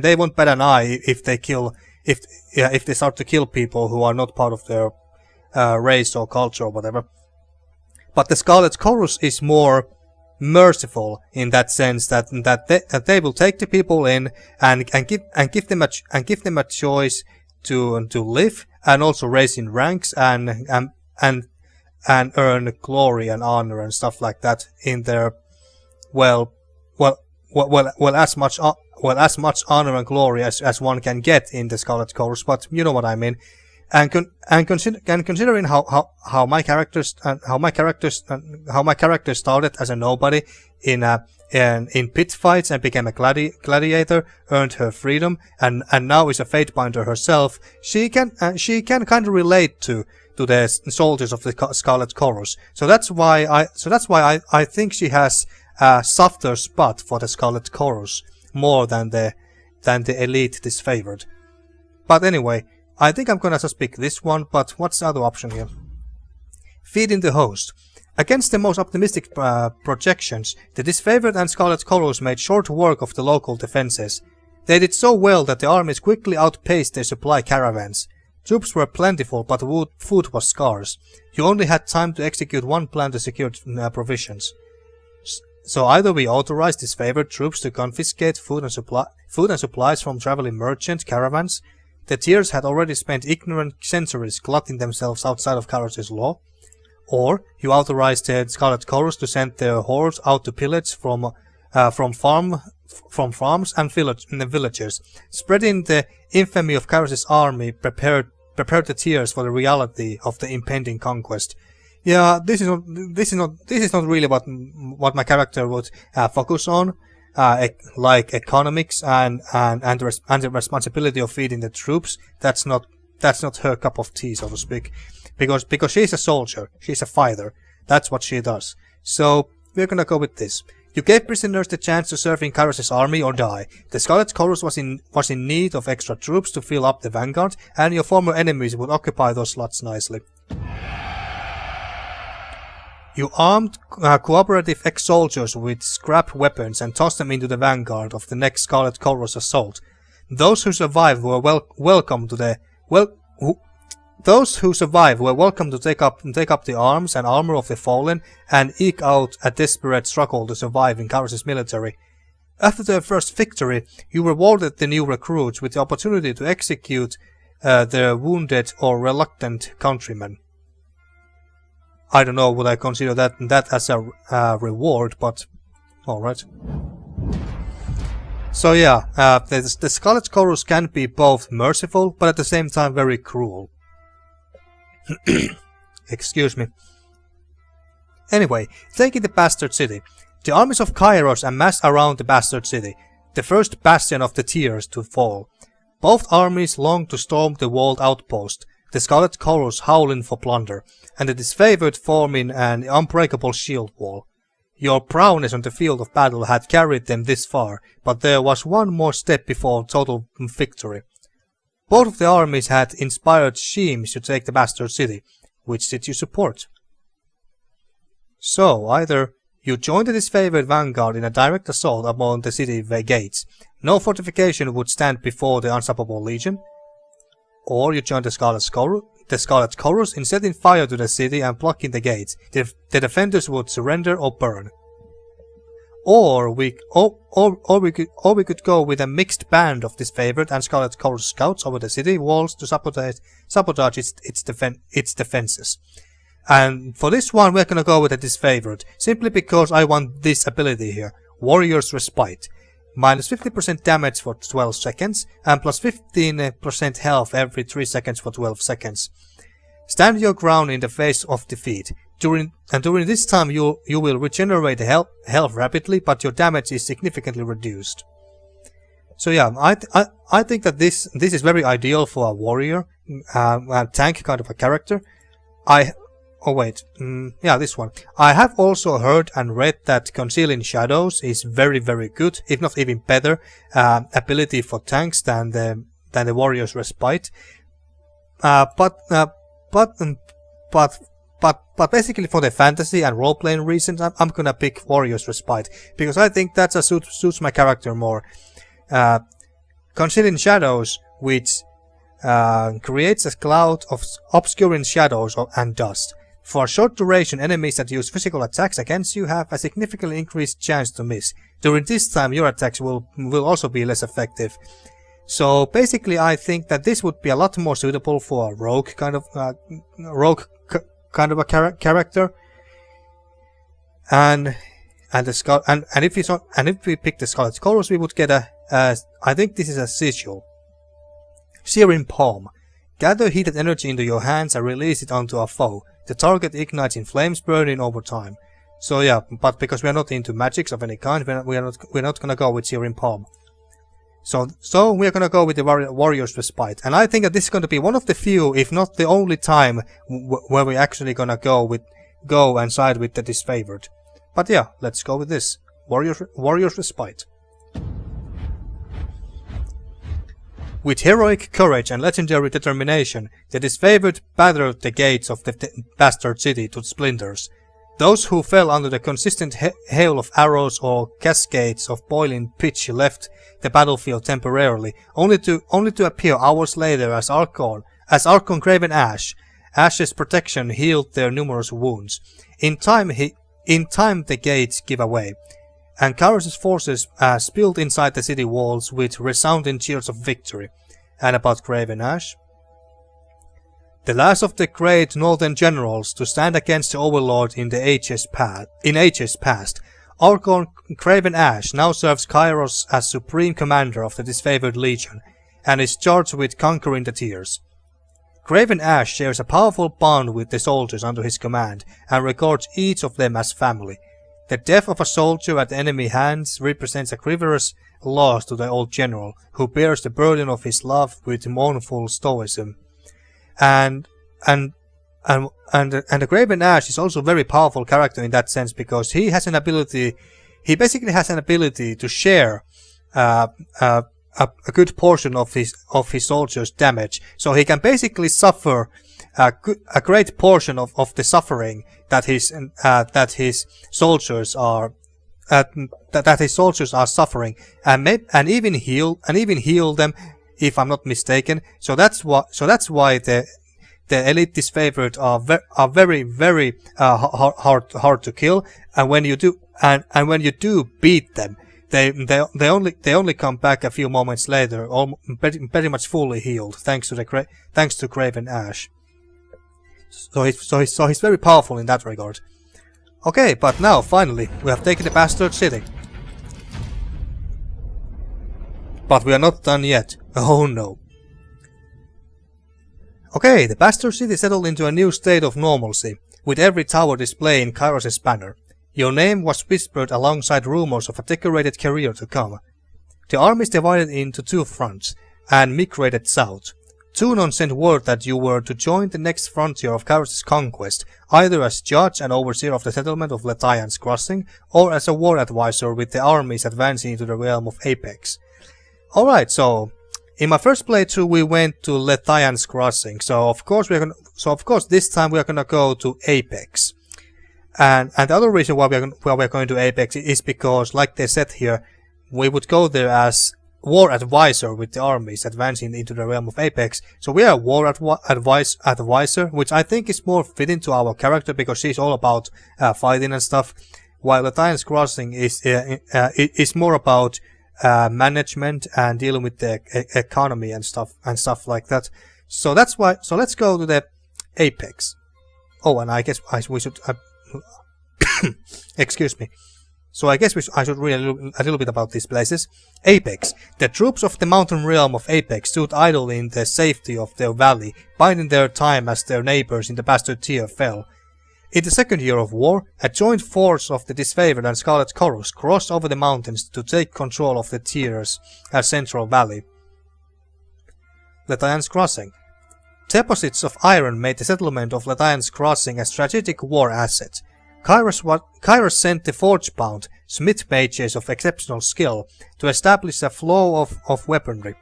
they won't bat an eye if they start to kill people who are not part of their race or culture or whatever. But the Scarlet Chorus is more merciful in that sense that they will take the people in and give them a choice to live and also raise in ranks and earn glory and honor and stuff like that in their as much honor and glory as one can get in the Scarlet Chorus, but you know what I mean. And considering how my character started as a nobody in pit fights and became a gladiator, earned her freedom, and now is a fatebinder herself, she can kind of relate to the soldiers of the Scarlet Chorus. So that's why I think she has a softer spot for the Scarlet Chorus more than the elite disfavored. But anyway, I think I'm gonna just pick this one, but what's the other option here? Feeding the host. Against the most optimistic projections, the disfavored and Scarlet Chorus made short work of the local defenses. They did so well that the armies quickly outpaced their supply caravans. Troops were plentiful, but food was scarce. You only had time to execute one plan to secure provisions. So either we authorize disfavored troops to confiscate food and supplies from traveling merchant caravans. The Tiers had already spent ignorant centuries glutting themselves outside of Kairos' law, or you authorize the Scarlet Chorus to send their hordes out to pillage from farms and villages, spreading the infamy of Kairos' army. Prepared the Tiers for the reality of the impending conquest. Yeah, this is not really what my character would focus on. Like economics and the responsibility of feeding the troops. That's not her cup of tea, so to speak, because she's a soldier, she's a fighter. That's what she does. So we're gonna go with this. You gave prisoners the chance to serve in Kairos' army or die. The Scarlet Chorus was in need of extra troops to fill up the vanguard, and your former enemies would occupy those slots nicely. You armed cooperative ex-soldiers with scrap weapons and tossed them into the vanguard of the next Scarlet Chorus assault. Those who survived were welcome to take up the arms and armor of the fallen and eke out a desperate struggle to survive in Kairos' military. After their first victory, you rewarded the new recruits with the opportunity to execute their wounded or reluctant countrymen. I don't know, would I consider that as a reward, but alright. So yeah, the Scarlet Chorus can be both merciful, but at the same time very cruel. Excuse me. Anyway, taking the Bastard City. The armies of Kairos amassed around the Bastard City, the first bastion of the Tiers to fall. Both armies longed to storm the walled outpost, the Scarlet Chorus howling for plunder, and the disfavored forming an unbreakable shield wall. Your prowess on the field of battle had carried them this far, but there was one more step before total victory. Both of the armies had inspired schemes to take the Bastard City. Which did you support? So, either you joined the disfavored vanguard in a direct assault upon the city gates. No fortification would stand before the unstoppable legion. Or you joined the Scarlet Chorus in setting fire to the city and blocking the gates. The defenders would surrender or burn. Or we could go with a mixed band of disfavored and Scarlet Chorus scouts over the city walls to sabotage its defenses. And for this one we're gonna go with a disfavored, simply because I want this ability here, Warrior's Respite. Minus 50% damage for 12 seconds, and plus 15% health every 3 seconds for 12 seconds. Stand your ground in the face of defeat. During this time you will regenerate health rapidly, but your damage is significantly reduced. So yeah, I think that this is very ideal for a warrior, a tank kind of a character. Yeah, this one. I have also heard and read that Concealing Shadows is very good, if not even better, ability for tanks than the Warrior's Respite. But basically for the fantasy and role-playing reasons, I'm gonna pick Warrior's Respite, because I think that suits my character more. Concealing Shadows, which creates a cloud of obscuring shadows and dust. For a short duration, enemies that use physical attacks against you have a significantly increased chance to miss. During this time, your attacks will also be less effective. So basically, I think that this would be a lot more suitable for a rogue kind of character. And if we pick the Scarlet Chorus, we would get I think this is a sigil. Searing Palm. Gather heated energy into your hands and release it onto a foe. The target ignites in flames, burning over time. So yeah, but because we are not into magics of any kind, we're not gonna go with Searing Palm. So we are gonna go with the Warrior's Respite, and I think that this is gonna be one of the few, if not the only time, where we're actually gonna go and side with the disfavored. But yeah, let's go with this Warrior's Respite. With heroic courage and legendary determination, the disfavored battered the gates of the bastard city to splinters. Those who fell under the consistent hail of arrows or cascades of boiling pitch left the battlefield temporarily, only to appear hours later as Archon Craven Ash. Ash's protection healed their numerous wounds. In time the gates give away, and Kyros's forces spilled inside the city walls with resounding cheers of victory. And about Craven Ash. The last of the great northern generals to stand against the Overlord in ages past, Archon Craven Ash now serves Kyros as supreme commander of the disfavored legion, and is charged with conquering the Tears. Craven Ash shares a powerful bond with the soldiers under his command, and regards each of them as family. The death of a soldier at enemy hands represents a grievous loss to the old general, who bears the burden of his love with mournful stoicism. And the Craven Ash is also a very powerful character in that sense, because he basically has an ability to share a good portion of his soldiers' damage, so he can basically suffer a great portion of the suffering that his soldiers are suffering, and even heal them, if I'm not mistaken. So that's why the elite disfavored are very hard to kill, and when you do beat them, they only come back a few moments later, pretty much fully healed, thanks to Craven Ash. So he's very powerful in that regard. Okay, but now finally we have taken the bastard city. But we are not done yet. Oh no. Okay, the bastard city settled into a new state of normalcy, with every tower displaying Kyros's banner. Your name was whispered alongside rumors of a decorated career to come. The armies divided into two fronts, and migrated south. Tunon sent word that you were to join the next frontier of Kyros's conquest, either as judge and overseer of the settlement of Lethian's Crossing, or as a war advisor with the armies advancing into the realm of Apex. Alright, so in my first playthrough we went to Lethian's Crossing, so of course this time we are gonna go to Apex. And the other reason why we're going to Apex is because, like they said here, we would go there as war advisor with the armies advancing into the realm of Apex. So we are a war advisor, which I think is more fitting to our character, because she's all about fighting and stuff, while Lethian's Crossing is more about management and dealing with the economy and stuff like that. So that's why. So let's go to the Apex. Oh, and I guess we should. Excuse me. So I guess I should read a little bit about these places. Apex. The troops of the mountain realm of Apex stood idle in the safety of their valley, biding their time as their neighbors in the bastard tier fell. In the second year of war, a joint force of the disfavored and Scarlet Chorus crossed over the mountains to take control of the tier's central valley. Lethian's Crossing. Deposits of iron made the settlement of Lethian's Crossing a strategic war asset. Kyros sent the forge-bound smith mages of exceptional skill to establish a flow of weaponry.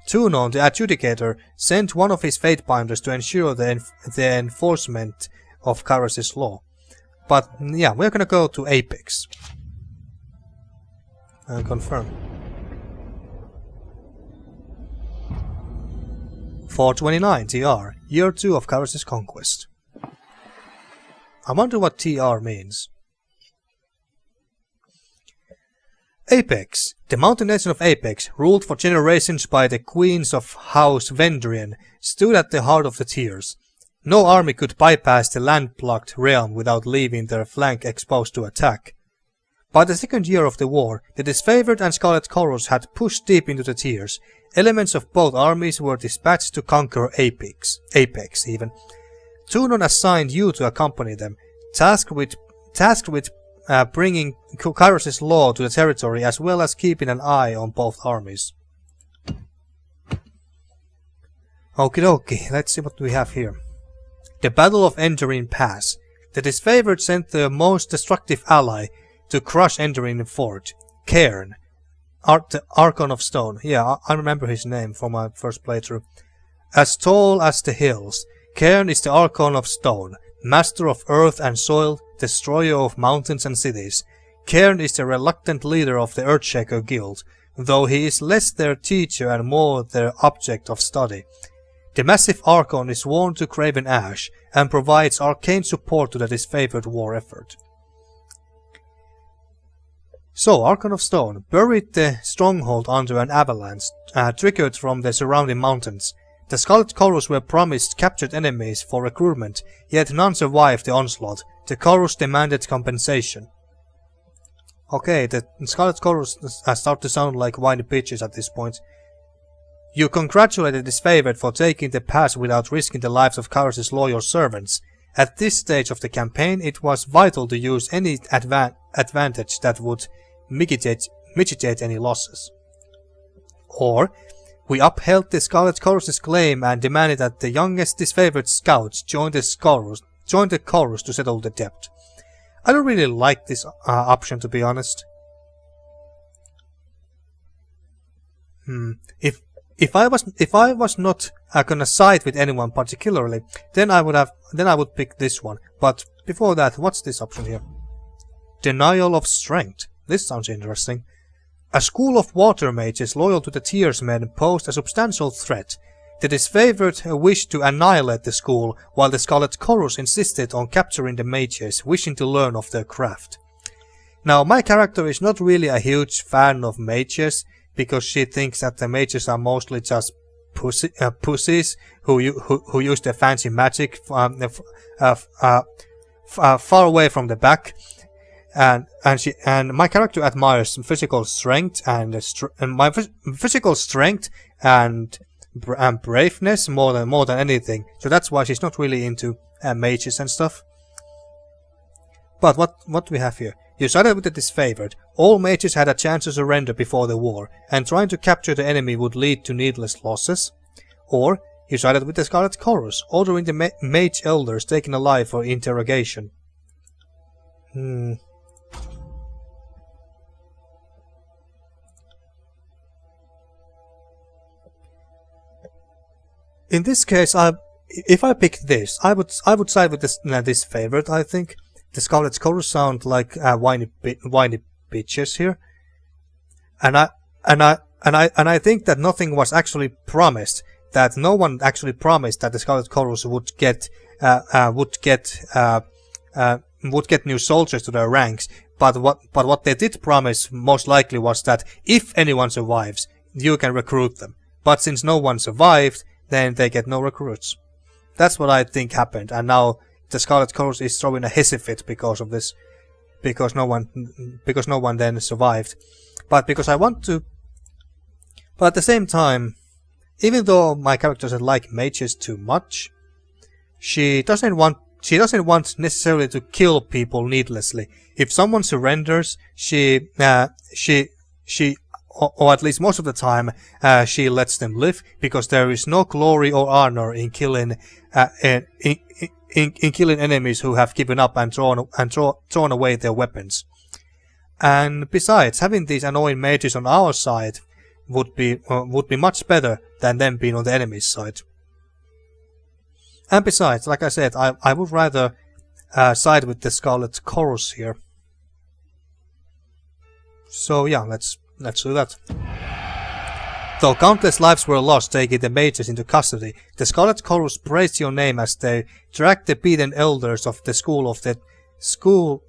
Tunon, the adjudicator, sent one of his fate-binders to ensure the enforcement of Kyros's law. But yeah, we're gonna go to Apex. And confirm. 429 TR, Year 2 of Kyros's Conquest. I wonder what TR means. Apex. The mountain nation of Apex, ruled for generations by the queens of House Vendrian, stood at the heart of the Tears. No army could bypass the land-blocked realm without leaving their flank exposed to attack. By the second year of the war, the Disfavored and Scarlet Chorus had pushed deep into the Tears. Elements of both armies were dispatched to conquer Apex even. Tunon assigned you to accompany them, tasked with bringing Kairos' law to the territory as well as keeping an eye on both armies. Okie dokie, let's see what we have here. The Battle of Enderine Pass. The Disfavored sent their most destructive ally to crush Enderine Fort, Cairn, the Archon of Stone. Yeah, I remember his name from my first playthrough. As tall as the hills, Cairn is the Archon of Stone, master of earth and soil, destroyer of mountains and cities. Cairn is the reluctant leader of the Earthshaker Guild, though he is less their teacher and more their object of study. The massive Archon is sworn to Craven Ash and provides arcane support to the Disfavored war effort. So, Archon of Stone buried the stronghold under an avalanche, triggered from the surrounding mountains. The Scarlet Chorus were promised captured enemies for recruitment, yet none survived the onslaught. The Chorus demanded compensation. Okay, the Scarlet Chorus start to sound like whiny bitches at this point. You congratulated Disfavored for taking the pass without risking the lives of Kairos' loyal servants. At this stage of the campaign, it was vital to use any advantage that would mitigate any losses. Or, we upheld the Scarlet Chorus' claim and demanded that the youngest Disfavored scouts join the Chorus to settle the debt. I don't really like this option, to be honest. If I was not gonna side with anyone particularly, then I would pick this one. But before that, what's this option here? Denial of Strength. This sounds interesting. A school of water mages loyal to the Tears men posed a substantial threat. The Disfavored wished to annihilate the school, while the Scarlet Chorus insisted on capturing the mages, wishing to learn of their craft. Now, my character is not really a huge fan of mages, because she thinks that the mages are mostly just pussies who use their fancy magic far away from the back. And my character admires physical strength and braveness more than anything. So that's why she's not really into mages and stuff. But what we have here? You sided with the Disfavored. All mages had a chance to surrender before the war, and trying to capture the enemy would lead to needless losses. Or you sided with the Scarlet Chorus, ordering the mage elders taken alive for interrogation. In this case, if I pick this, I would side with this Disfavored. I think the Scarlet Chorus sound like whiny bitches here, and I think that nothing was actually promised. That no one actually promised that the Scarlet Chorus would get new soldiers to their ranks. But what they did promise most likely was that if anyone survives, you can recruit them. But since no one survived, then they get no recruits. That's what I think happened, and now the Scarlet Chorus is throwing a hissy fit because of this, because no one then survived. But because I want to, but at the same time, even though my character doesn't like mages too much, she doesn't want necessarily to kill people needlessly. If someone surrenders, she or at least most of the time, she lets them live, because there is no glory or honor in killing killing enemies who have given up and thrown away their weapons. And besides, having these annoying mages on our side would be much better than them being on the enemy's side. And besides, like I said, I would rather side with the Scarlet Chorus here. So yeah, let's do that. Though countless lives were lost taking the mages into custody, the Scarlet Chorus praised your name as they dragged the beaten elders of the school of the school.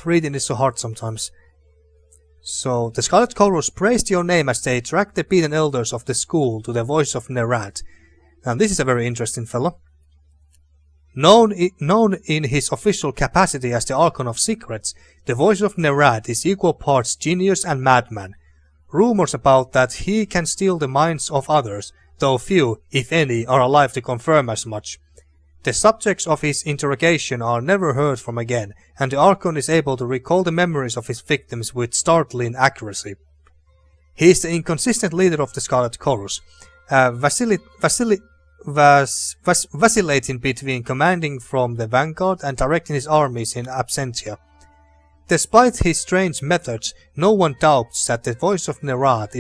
Reading is so hard sometimes. So, the Scarlet Chorus praised your name as they dragged the beaten elders of the school to the voice of Nerad. Now, this is a very interesting fellow. Known in his official capacity as the Archon of Secrets, the voice of Nerad is equal parts genius and madman. Rumors about that he can steal the minds of others, though few, if any, are alive to confirm as much. The subjects of his interrogation are never heard from again, and the Archon is able to recall the memories of his victims with startling accuracy. He is the inconsistent leader of the Scarlet Chorus, vacillating between commanding from the vanguard and directing his armies in absentia. Despite his strange methods, no one doubts that the voice of Nerad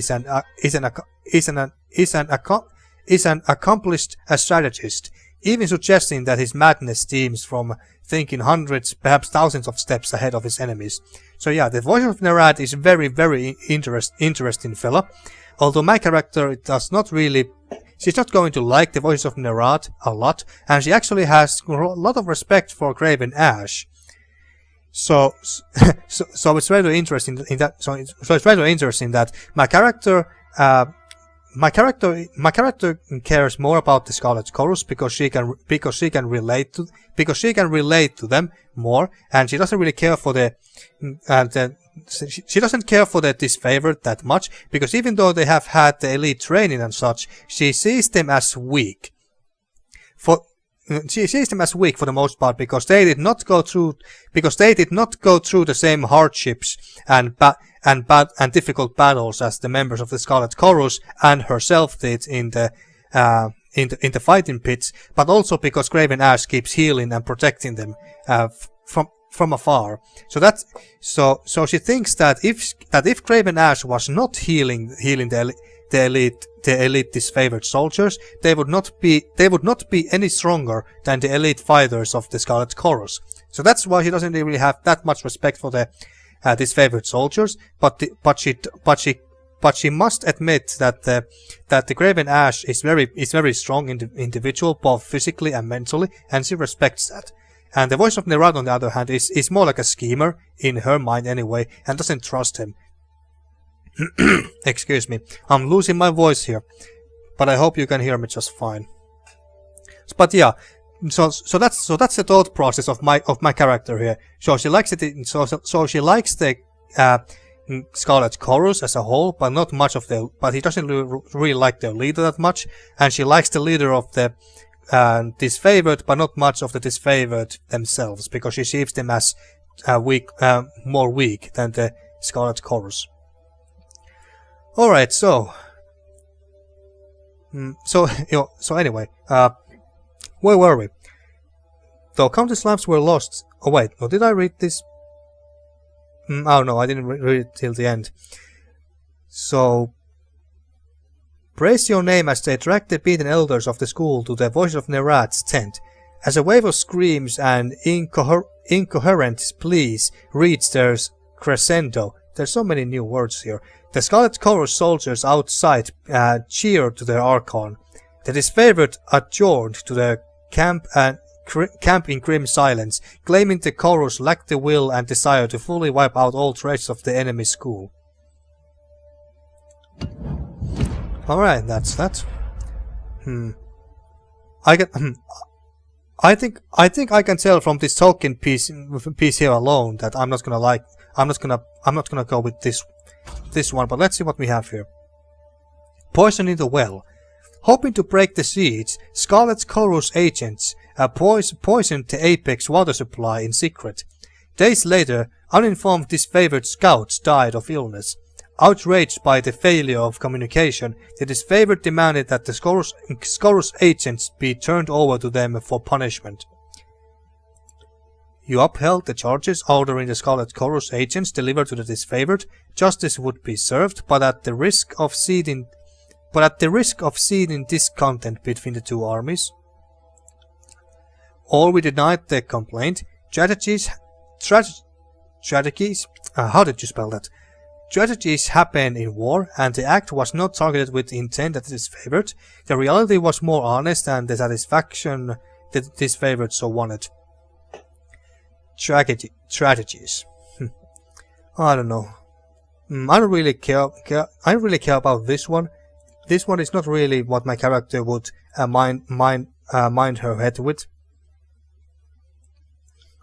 is an accomplished strategist, even suggesting that his madness stems from thinking hundreds, perhaps thousands of steps ahead of his enemies. So yeah, the voice of Nerad is very interesting fella. Although my character does not really... She's not going to like the voice of Nerad a lot, and she actually has a lot of respect for Craven Ash. So it's very interesting in that. So it's very interesting that my character cares more about the Scarlet Chorus because she can relate to them more, and she doesn't really care for she doesn't care for the disfavored that much, because even though they have had the elite training and such, she sees them as weak. She sees them as weak for the most part because they did not go through the same hardships and difficult battles as the members of the Scarlet Chorus and herself did in the fighting pits, but also because Craven Ash keeps healing and protecting them from afar. So she thinks that if Craven Ash was not healing the elite disfavored soldiers, they would not be any stronger than the elite fighters of the Scarlet Chorus. So that's why she doesn't really have that much respect for the disfavored soldiers. But she must admit that the Craven Ash is very strong individual, both physically and mentally, and she respects that. And the voice of Nerad, on the other hand, is more like a schemer in her mind anyway, and doesn't trust him. Excuse me, I'm losing my voice here, but I hope you can hear me just fine. But yeah, so that's the thought process of my character here. So she likes it. So she likes the Scarlet Chorus as a whole, but not much of the. But he doesn't really like their leader that much, and she likes the leader of the disfavored, but not much of the disfavored themselves, because she sees them as more weak than the Scarlet Chorus. Alright, so anyway, where were we? Though countless lives were lost. Oh wait, no, did I read this? Oh no, I didn't read it till the end. So, praise your name as they dragged the beaten elders of the school to the voice of Nerad's tent. As a wave of screams and incoherent pleas reached their crescendo. There's so many new words here. The Scarlet Chorus soldiers outside cheered to their Archon. The disfavored adjourned to their camp in grim silence, claiming the Chorus lacked the will and desire to fully wipe out all traces of the enemy school. Alright, that's that. I think I can tell from this Tolkien piece here alone that I'm not gonna go with this one, but let's see what we have here. Poison in the well. Hoping to break the siege, Scarlet Chorus agents poisoned the Apex water supply in secret. Days later, uninformed disfavored scouts died of illness. Outraged by the failure of communication, the disfavored demanded that the Scorus agents be turned over to them for punishment. You upheld the charges, ordering the Scarlet Chorus agents delivered to the disfavored. Justice would be served, but at the risk of seeding discontent between the two armies. Or we denied the complaint. Strategies. How did you spell that? Tragedies happen in war, and the act was not targeted with the intent that it is favored. The reality was more honest, and the satisfaction that this favored so wanted. Tragedies. I don't know. I don't really care. I don't really care about this one. This one is not really what my character would mind her head with.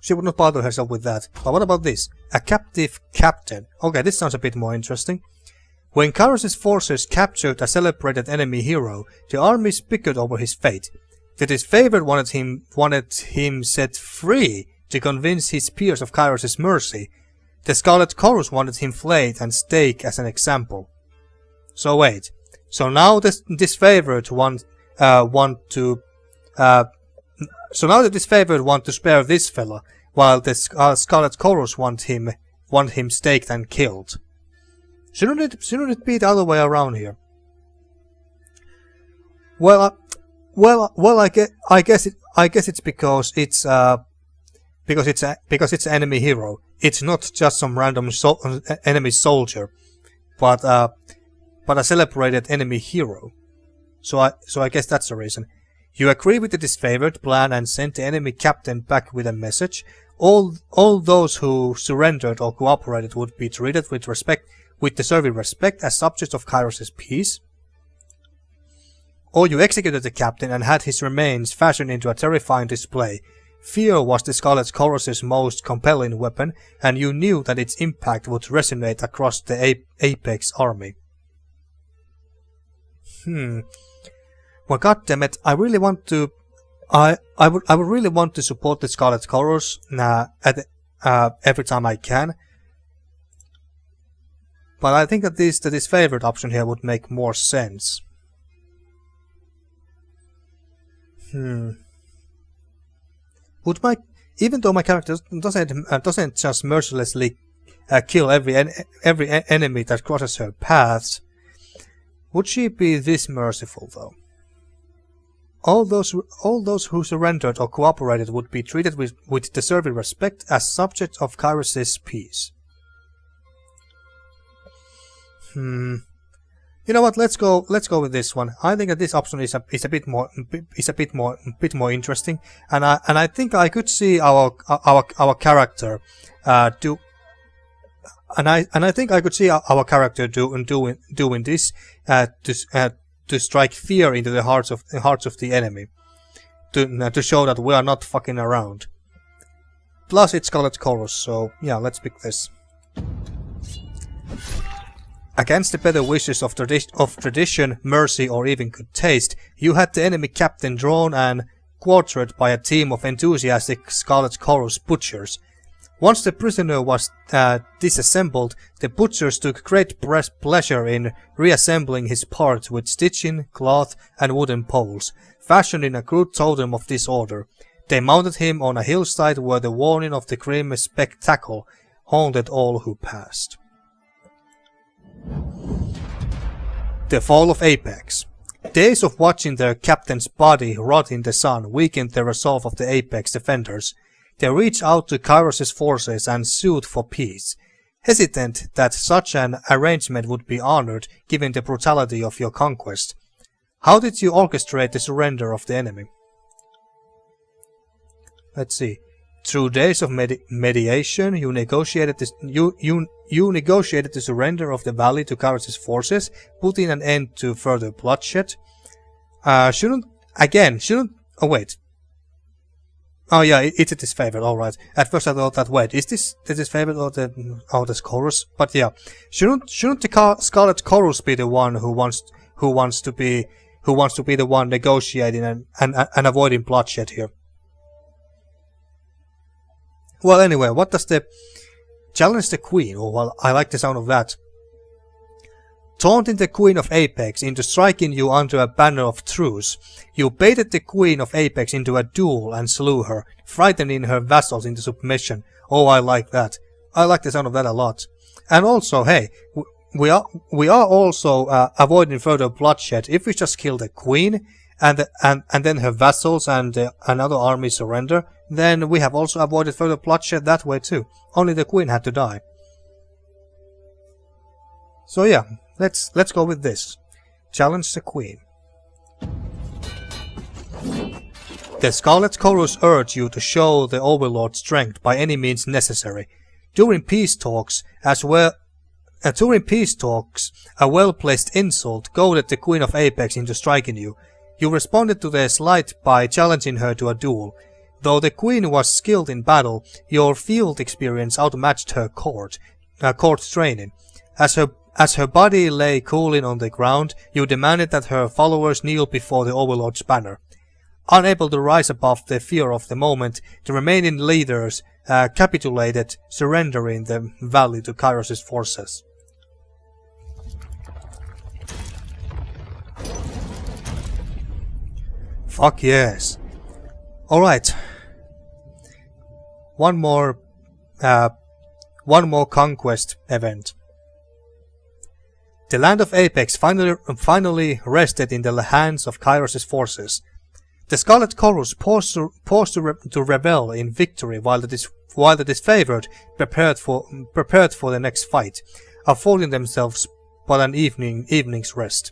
She would not bother herself with that. But what about this? A captive captain. Okay, this sounds a bit more interesting. When Kyros's forces captured a celebrated enemy hero, the armies bickered over his fate. The disfavored wanted him set free to convince his peers of Kyros's mercy. The Scarlet Chorus wanted him flayed and staked as an example. So wait. So now the disfavored want to spare this fella, while the Scarlet Chorus want him staked and killed. Shouldn't it be the other way around here? Well, I guess it's because it's an enemy hero. It's not just some random enemy soldier, but a celebrated enemy hero. So I guess that's the reason. You agree with the disfavored plan and send the enemy captain back with a message. All those who surrendered or cooperated would be treated with deserving respect as subjects of Kyros's peace. Or you executed the captain and had his remains fashioned into a terrifying display. Fear was the Scarlet Chorus's most compelling weapon, and you knew that its impact would resonate across the Apex army. Well, goddammit, I really want to. I would really want to support the Scarlet Chorus every time I can. But I think that the disfavored option here would make more sense. Even though my character doesn't just mercilessly kill every enemy that crosses her paths, would she be this merciful though? All those who surrendered or cooperated would be treated with deserving respect as subjects of Kyros's peace. You know what? Let's go with this one. I think that this option is a bit more interesting, and I think I could see our character do. And I think I could see our character doing this to strike fear into the hearts of the enemy, to show that we are not fucking around. Plus, it's Scarlet Chorus, so yeah, let's pick this. Against the better wishes of tradition, mercy, or even good taste, you had the enemy captain drawn and quartered by a team of enthusiastic Scarlet Chorus butchers. Once the prisoner was disassembled, the butchers took great pleasure in reassembling his parts with stitching, cloth, and wooden poles, fashioned in a crude totem of disorder. They mounted him on a hillside where the warning of the grim spectacle haunted all who passed. The fall of Apex. Days of watching their captain's body rot in the sun weakened the resolve of the Apex defenders. They reached out to Kyros's forces and sued for peace, hesitant that such an arrangement would be honored given the brutality of your conquest. How did you orchestrate the surrender of the enemy? Let's see. Through days of mediation, you negotiated the surrender of the valley to Kyros's forces, putting an end to further bloodshed. Oh wait. Oh yeah, it's a disfavored, alright. At first I thought that, wait, is this the disfavored or the Chorus? But yeah, shouldn't the Scarlet Chorus be the one who wants to be the one negotiating and avoiding bloodshed here? Well, anyway, what does the challenge the Queen? Oh, well, I like the sound of that. Taunting the Queen of Apex into striking you under a banner of truce, you baited the Queen of Apex into a duel and slew her, frightening her vassals into submission. Oh, I like that. I like the sound of that a lot. And also, hey, we are also avoiding further bloodshed if we just kill the Queen and then her vassals and another army surrender. Then we have also avoided further bloodshed that way too. Only the Queen had to die. So yeah, let's go with this. Challenge the Queen. The Scarlet Chorus urge you to show the Overlord's strength by any means necessary. During peace talks, a well-placed insult goaded the Queen of Apex into striking you. You responded to their slight by challenging her to a duel. Though the Queen was skilled in battle, your field experience outmatched her court training. As her body lay cooling on the ground, you demanded that her followers kneel before the Overlord's banner. Unable to rise above the fear of the moment, the remaining leaders capitulated, surrendering the valley to Kairos' forces. Fuck yes. Alright. One more Conquest event. The land of Apex finally rested in the hands of Kairos' forces. The Scarlet Chorus paused to revel in victory while the disfavored prepared for the next fight, affording themselves but an evening's rest.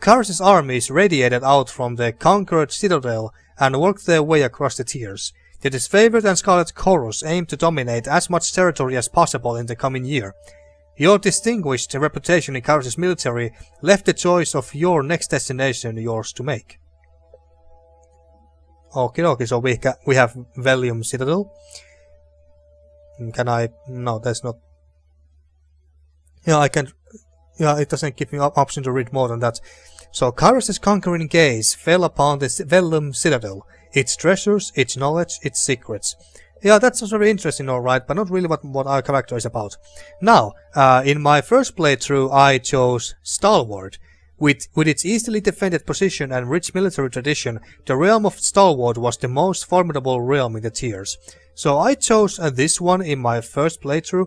Kairos' armies radiated out from the conquered citadel and worked their way across the tiers. The disfavored and Scarlet Chorus aimed to dominate as much territory as possible in the coming year. Your distinguished reputation in Kairos' military left the choice of your next destination yours to make. Okay, so we have Velium Citadel. Can I? No, that's not. Yeah, I can. Yeah, it doesn't give me an option to read more than that. So Kairos' conquering gaze fell upon the Velium Citadel, its treasures, its knowledge, its secrets. Yeah, that's very interesting, alright, but not really what our character is about. Now, in my first playthrough, I chose Stalwart. With its easily defended position and rich military tradition, the realm of Stalwart was the most formidable realm in the tiers. So I chose this one in my first playthrough,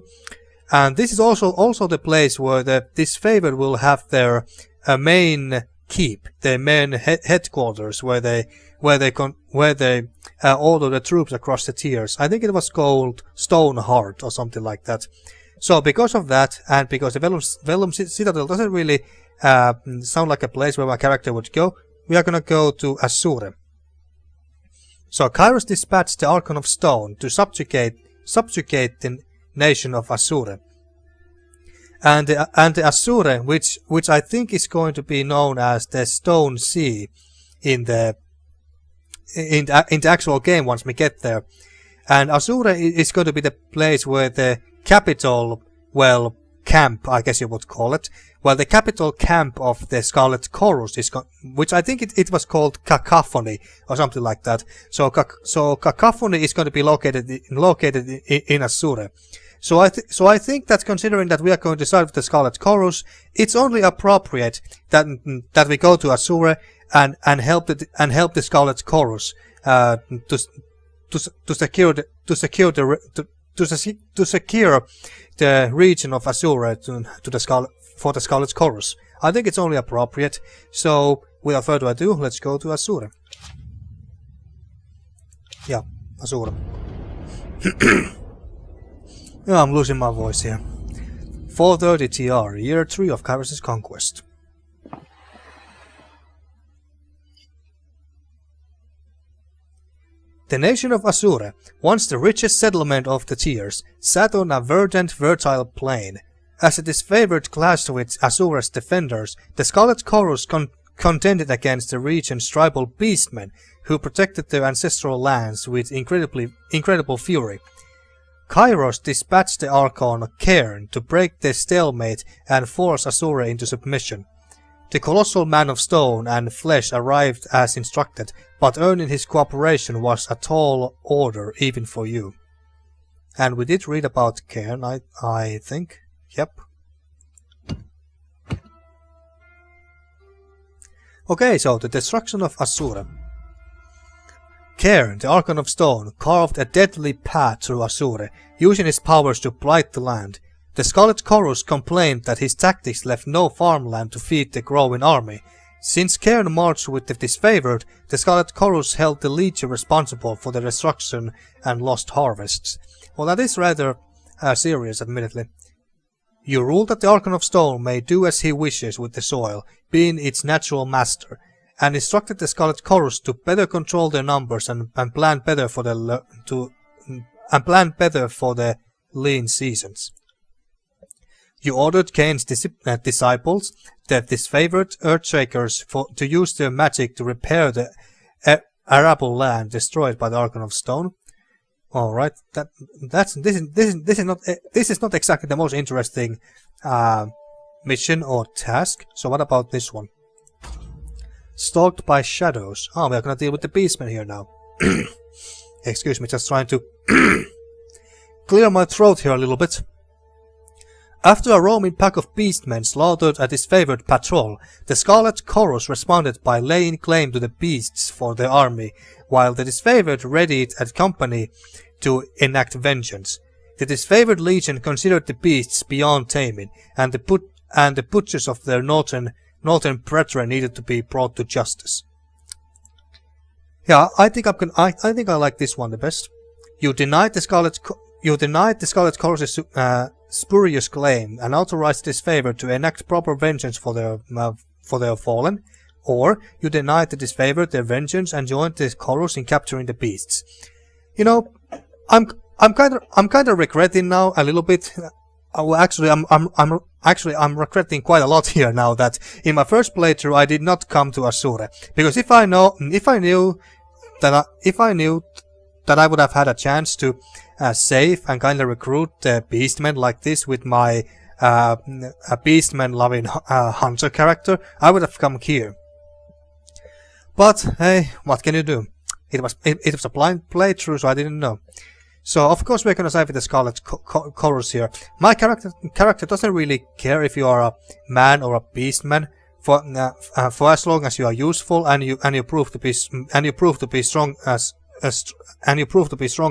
and this is also the place where the disfavored will have their main keep, their main headquarters, where they order the troops across the tiers. I think it was called Stoneheart or something like that. So because of that, and because the Vellum Citadel doesn't really sound like a place where my character would go, we are gonna go to Asura. So Kairos dispatched the Archon of Stone to subjugate the nation of Asura. And the Asura, which I think is going to be known as the Stone Sea in the actual game once we get there. And Asura is going to be the place where the capital, well, camp, I guess you would call it. Well, the capital camp of the Scarlet Chorus is, which I think it was called Cacophony or something like that. So Cacophony is going to be located in Asura. So I think that considering that we are going to start with the Scarlet Chorus, it's only appropriate that we go to Asura and help the Scarlet Chorus to secure the region of Asura for the Scarlet Chorus. I think it's only appropriate. So without further ado, let's go to Asura. Yeah, Asura. Yeah, I'm losing my voice here. 430 TR, year 3 of Kairos' Conquest. The nation of Asura, once the richest settlement of the tiers, sat on a verdant, fertile plain. As it is favored clashed with Asura's defenders, the Scarlet Chorus contended against the region's tribal beastmen, who protected their ancestral lands with incredible fury. Kairos dispatched the Archon Cairn to break their stalemate and force Asura into submission. The colossal man of stone and flesh arrived as instructed, but earning his cooperation was a tall order even for you. And we did read about Cairn, I think. Yep. Okay, so the destruction of Asura. Cairn, the Archon of Stone, carved a deadly path through Asura, using his powers to blight the land. The Scarlet Chorus complained that his tactics left no farmland to feed the growing army. Since Cairn marched with the disfavored, the Scarlet Chorus held the Legion responsible for the destruction and lost harvests. Well, that is rather serious, admittedly. You rule that the Archon of Stone may do as he wishes with the soil, being its natural master, and instructed the Scarlet Chorus to better control their numbers and plan better for the lean seasons. You ordered Cain's disciples, the disfavored Earthshakers, to use their magic to repair the arable land destroyed by the Archon of Stone. All right, this is not exactly the most interesting mission or task. So what about this one? Stalked by shadows. Oh, we are gonna deal with the beastmen here now. Excuse me, just trying to clear my throat here a little bit. After a roaming pack of beastmen slaughtered a disfavored patrol, the Scarlet Chorus responded by laying claim to the beasts for their army, while the disfavored readied a company to enact vengeance. The disfavored legion considered the beasts beyond taming, and the butchers of their northern brethren needed to be brought to justice. Yeah, I think I like this one the best. You denied the Scarlet Chorus's spurious claim and authorized this favor to enact proper vengeance for their fallen, or you denied the disfavored their vengeance and joined the chorus in capturing the beasts. You know, I'm kind of regretting now a little bit. I'm regretting quite a lot here now that in my first playthrough I did not come to Asura, because if I knew that I would have had a chance to save and kind of recruit the beastmen like this with my beastmen loving hunter character, I would have come here. But hey, what can you do? It was a blind playthrough, so I didn't know. So of course we're gonna save with the Scarlet Chorus here. My character doesn't really care if you are a man or a beastman, for as long as you are useful and you prove to be strong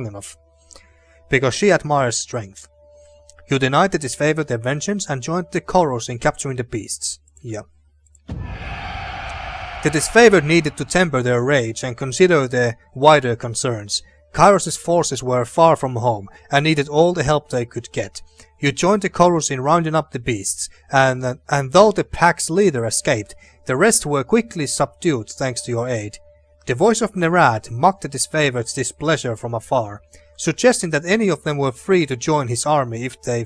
enough, because she admires strength. You denied the disfavored their vengeance and joined the chorus in capturing the beasts. Yeah. The disfavored needed to temper their rage and consider the wider concerns. Kairos' forces were far from home and needed all the help they could get. You joined the chorus in rounding up the beasts, and though the pack's leader escaped, the rest were quickly subdued thanks to your aid. The voice of Nerad mocked the disfavored's displeasure from afar, suggesting that any of them were free to join his army if they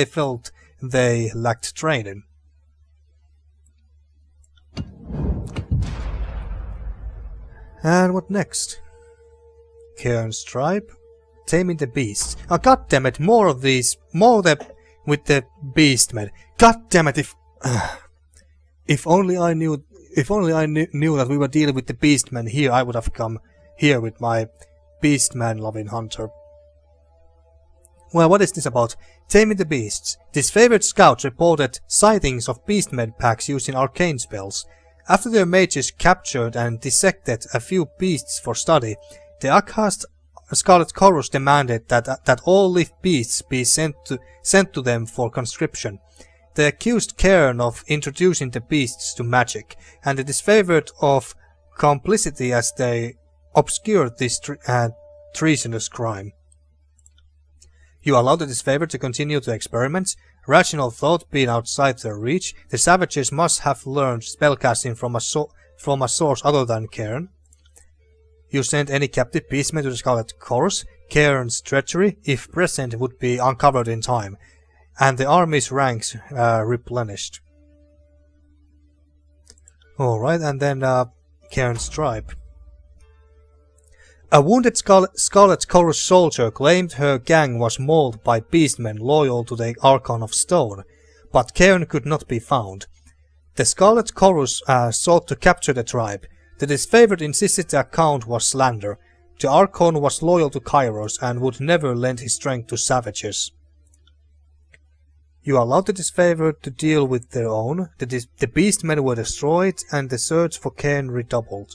felt they lacked training. And what next? Cairn's tribe? Taming the beasts. Oh, goddammit, more of these. With the beastmen. Goddammit, if only I knew that we were dealing with the beastmen here, I would have come here with my beastman-loving hunter. Well, what is this about? Taming the beasts. Disfavored scouts reported sightings of beastmen packs using arcane spells. After their mages captured and dissected a few beasts for study, the Akhast Scarlet Chorus demanded that all live beasts be sent to them for conscription. They accused Cairn of introducing the beasts to magic, and the disfavored of complicity as they obscured this treasonous crime. You allowed the disfavored to continue the experiments. Rational thought being outside their reach, the savages must have learned spellcasting from a source other than Cairn. You sent any captive beastmen to the Scarlet Chorus. Cairn's treachery, if present, would be uncovered in time, and the army's ranks replenished. Alright, and then Cairn's tribe. A wounded Scarlet Chorus soldier claimed her gang was mauled by beastmen loyal to the Archon of Stone, but Cairn could not be found. The Scarlet Chorus sought to capture the tribe. The disfavored insisted the account was slander. The Archon was loyal to Kairos and would never lend his strength to savages. You allowed the disfavored to deal with their own. The beastmen were destroyed and the search for Cairn redoubled.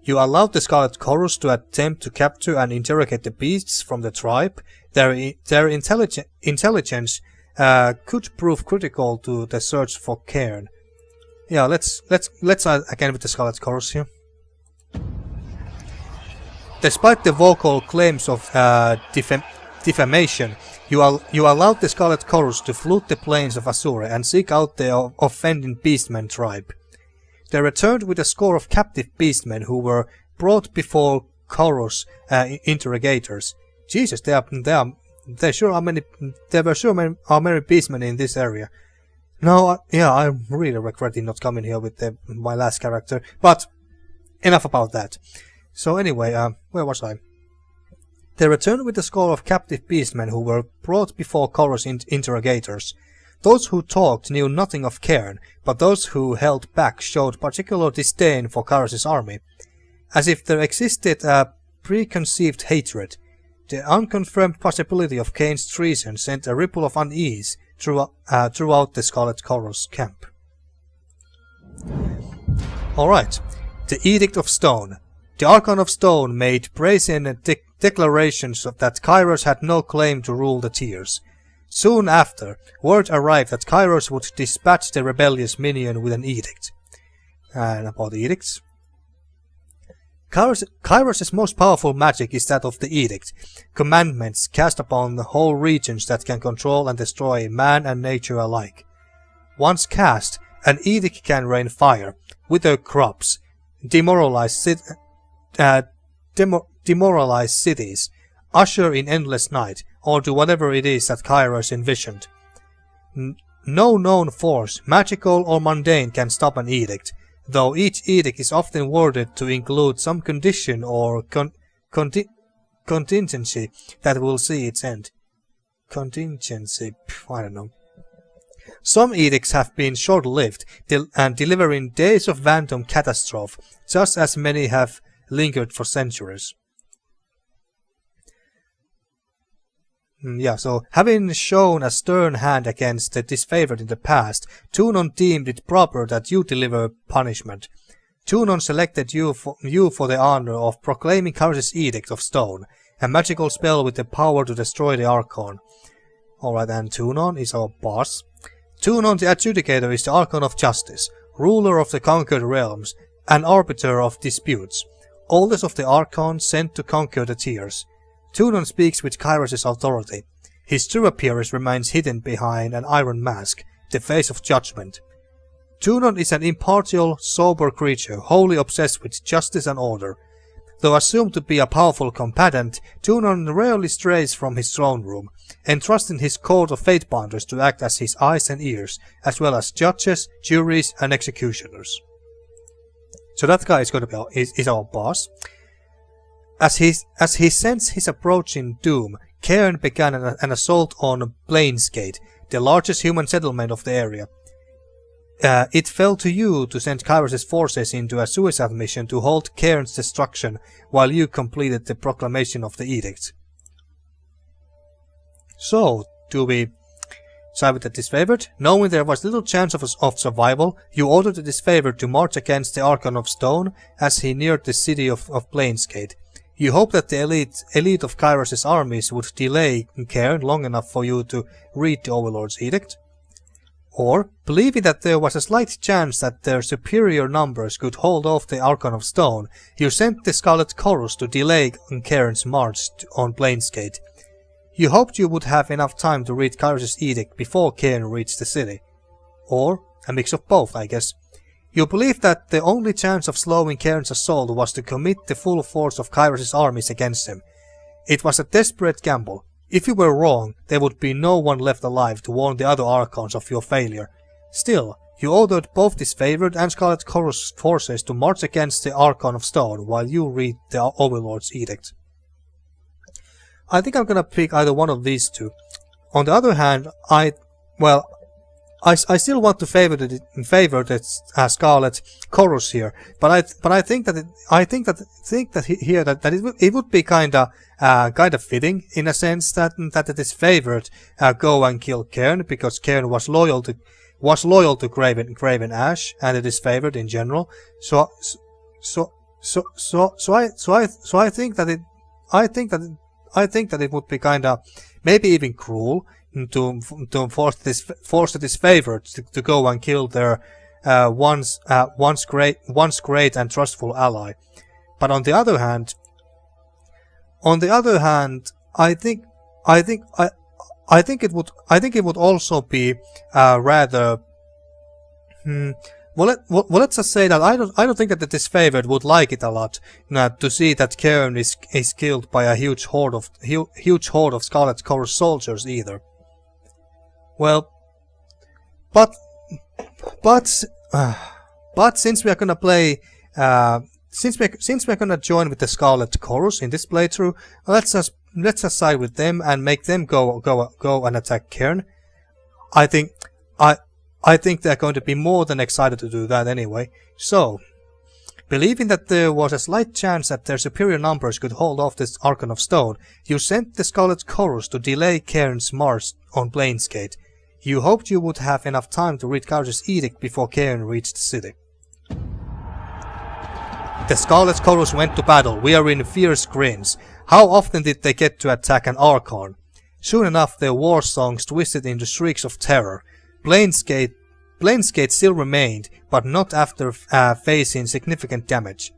You allowed the Scarlet Chorus to attempt to capture and interrogate the beasts from the tribe. Their intelligence could prove critical to the search for Cairn. Yeah, let's again with the Scarlet Chorus here. Despite the vocal claims of defamation, you allowed the Scarlet Chorus to flood the plains of Asura and seek out the offending beastmen tribe. They returned with a score of captive beastmen who were brought before Chorus interrogators. Jesus, there were sure many beastmen in this area. No, yeah, I'm really regretting not coming here with my last character, but enough about that. So anyway, where was I? They returned with a score of captive beastmen who were brought before Chorus interrogators. Those who talked knew nothing of Cairn, but those who held back showed particular disdain for Chorus's army, as if there existed a preconceived hatred. The unconfirmed possibility of Cain's treason sent a ripple of unease throughout the Scarlet Chorus camp. Alright, the Edict of Stone. The Archon of Stone made brazen declarations that Kairos had no claim to rule the Tiers. Soon after, word arrived that Kairos would dispatch the rebellious minion with an edict. And about edicts. Kairos' most powerful magic is that of the edict, commandments cast upon the whole regions that can control and destroy man and nature alike. Once cast, an edict can rain fire, wither crops, demoralize cities, usher in endless night, or do whatever it is that Kairos envisioned. No known force, magical or mundane, can stop an edict, though each edict is often worded to include some condition or contingency that will see its end. Contingency, I don't know. Some edicts have been short-lived and delivering days of random catastrophe, just as many have lingered for centuries. So having shown a stern hand against the disfavored in the past, Tunon deemed it proper that you deliver punishment. Tunon selected you for the honor of proclaiming Kairos' Edict of Stone, a magical spell with the power to destroy the Archon. Alright, and Tunon is our boss. Tunon the Adjudicator is the Archon of Justice, ruler of the conquered realms, and arbiter of disputes, oldest of the Archons sent to conquer the Tiers. Tunon speaks with Kairos' authority. His true appearance remains hidden behind an iron mask, the face of judgment. Tunon is an impartial, sober creature, wholly obsessed with justice and order. Though assumed to be a powerful combatant, Tunon rarely strays from his throne room, entrusting his court of Fatebinders to act as his eyes and ears, as well as judges, juries, and executioners. So that guy is going to be is our boss. As he sensed his approaching doom, Cairn began an assault on Plainsgate, the largest human settlement of the area. It fell to you to send Kairos' forces into a suicide mission to halt Cairn's destruction while you completed the proclamation of the edict. So, do we side with the disfavored? Knowing there was little chance of survival, you ordered the disfavored to march against the Archon of Stone as he neared the city of Plainsgate. You hoped that the elite of Kairos' armies would delay Cairn long enough for you to read the Overlord's edict. Or, believing that there was a slight chance that their superior numbers could hold off the Archon of Stone, you sent the Scarlet Chorus to delay Cairn's march on Plainsgate. You hoped you would have enough time to read Kairos' edict before Cairn reached the city. Or, a mix of both, I guess. You believed that the only chance of slowing Cairn's assault was to commit the full force of Kairos' armies against him. It was a desperate gamble. If you were wrong, there would be no one left alive to warn the other Archons of your failure. Still, you ordered both disfavored and Scarlet Chorus forces to march against the Archon of Stone while you read the Overlord's edict. I think I'm gonna pick either one of these two. On the other hand, I still want to favor the Scarlet Chorus here, but I think that it would be kinda fitting in a sense that the disfavored go and kill Cairn because Cairn was loyal to Graven Ash and the disfavored in general. So I think that it would be kinda maybe even cruel to force the disfavored to go and kill their once great and trustful ally. But on the other hand, I think I think it would also be rather. Well, let's just say that I don't think that the disfavored would like it a lot to see that Cairn is killed by a huge horde of Scarlet Chorus soldiers either. Well, but since we are gonna play, since we're gonna join with the Scarlet Chorus in this playthrough, let's just side with them and make them go and attack Cairn. I think they're going to be more than excited to do that anyway. So, believing that there was a slight chance that their superior numbers could hold off this Archon of Stone, you sent the Scarlet Chorus to delay Cairn's march on Plainsgate. You hoped you would have enough time to read Kairos' edict before Cairn reached the city. The Scarlet Chorus went to battle, wearing fierce grins. How often did they get to attack an Archon? Soon enough their war songs twisted into shrieks of terror. Plainsgate still remained, but not after facing significant damage.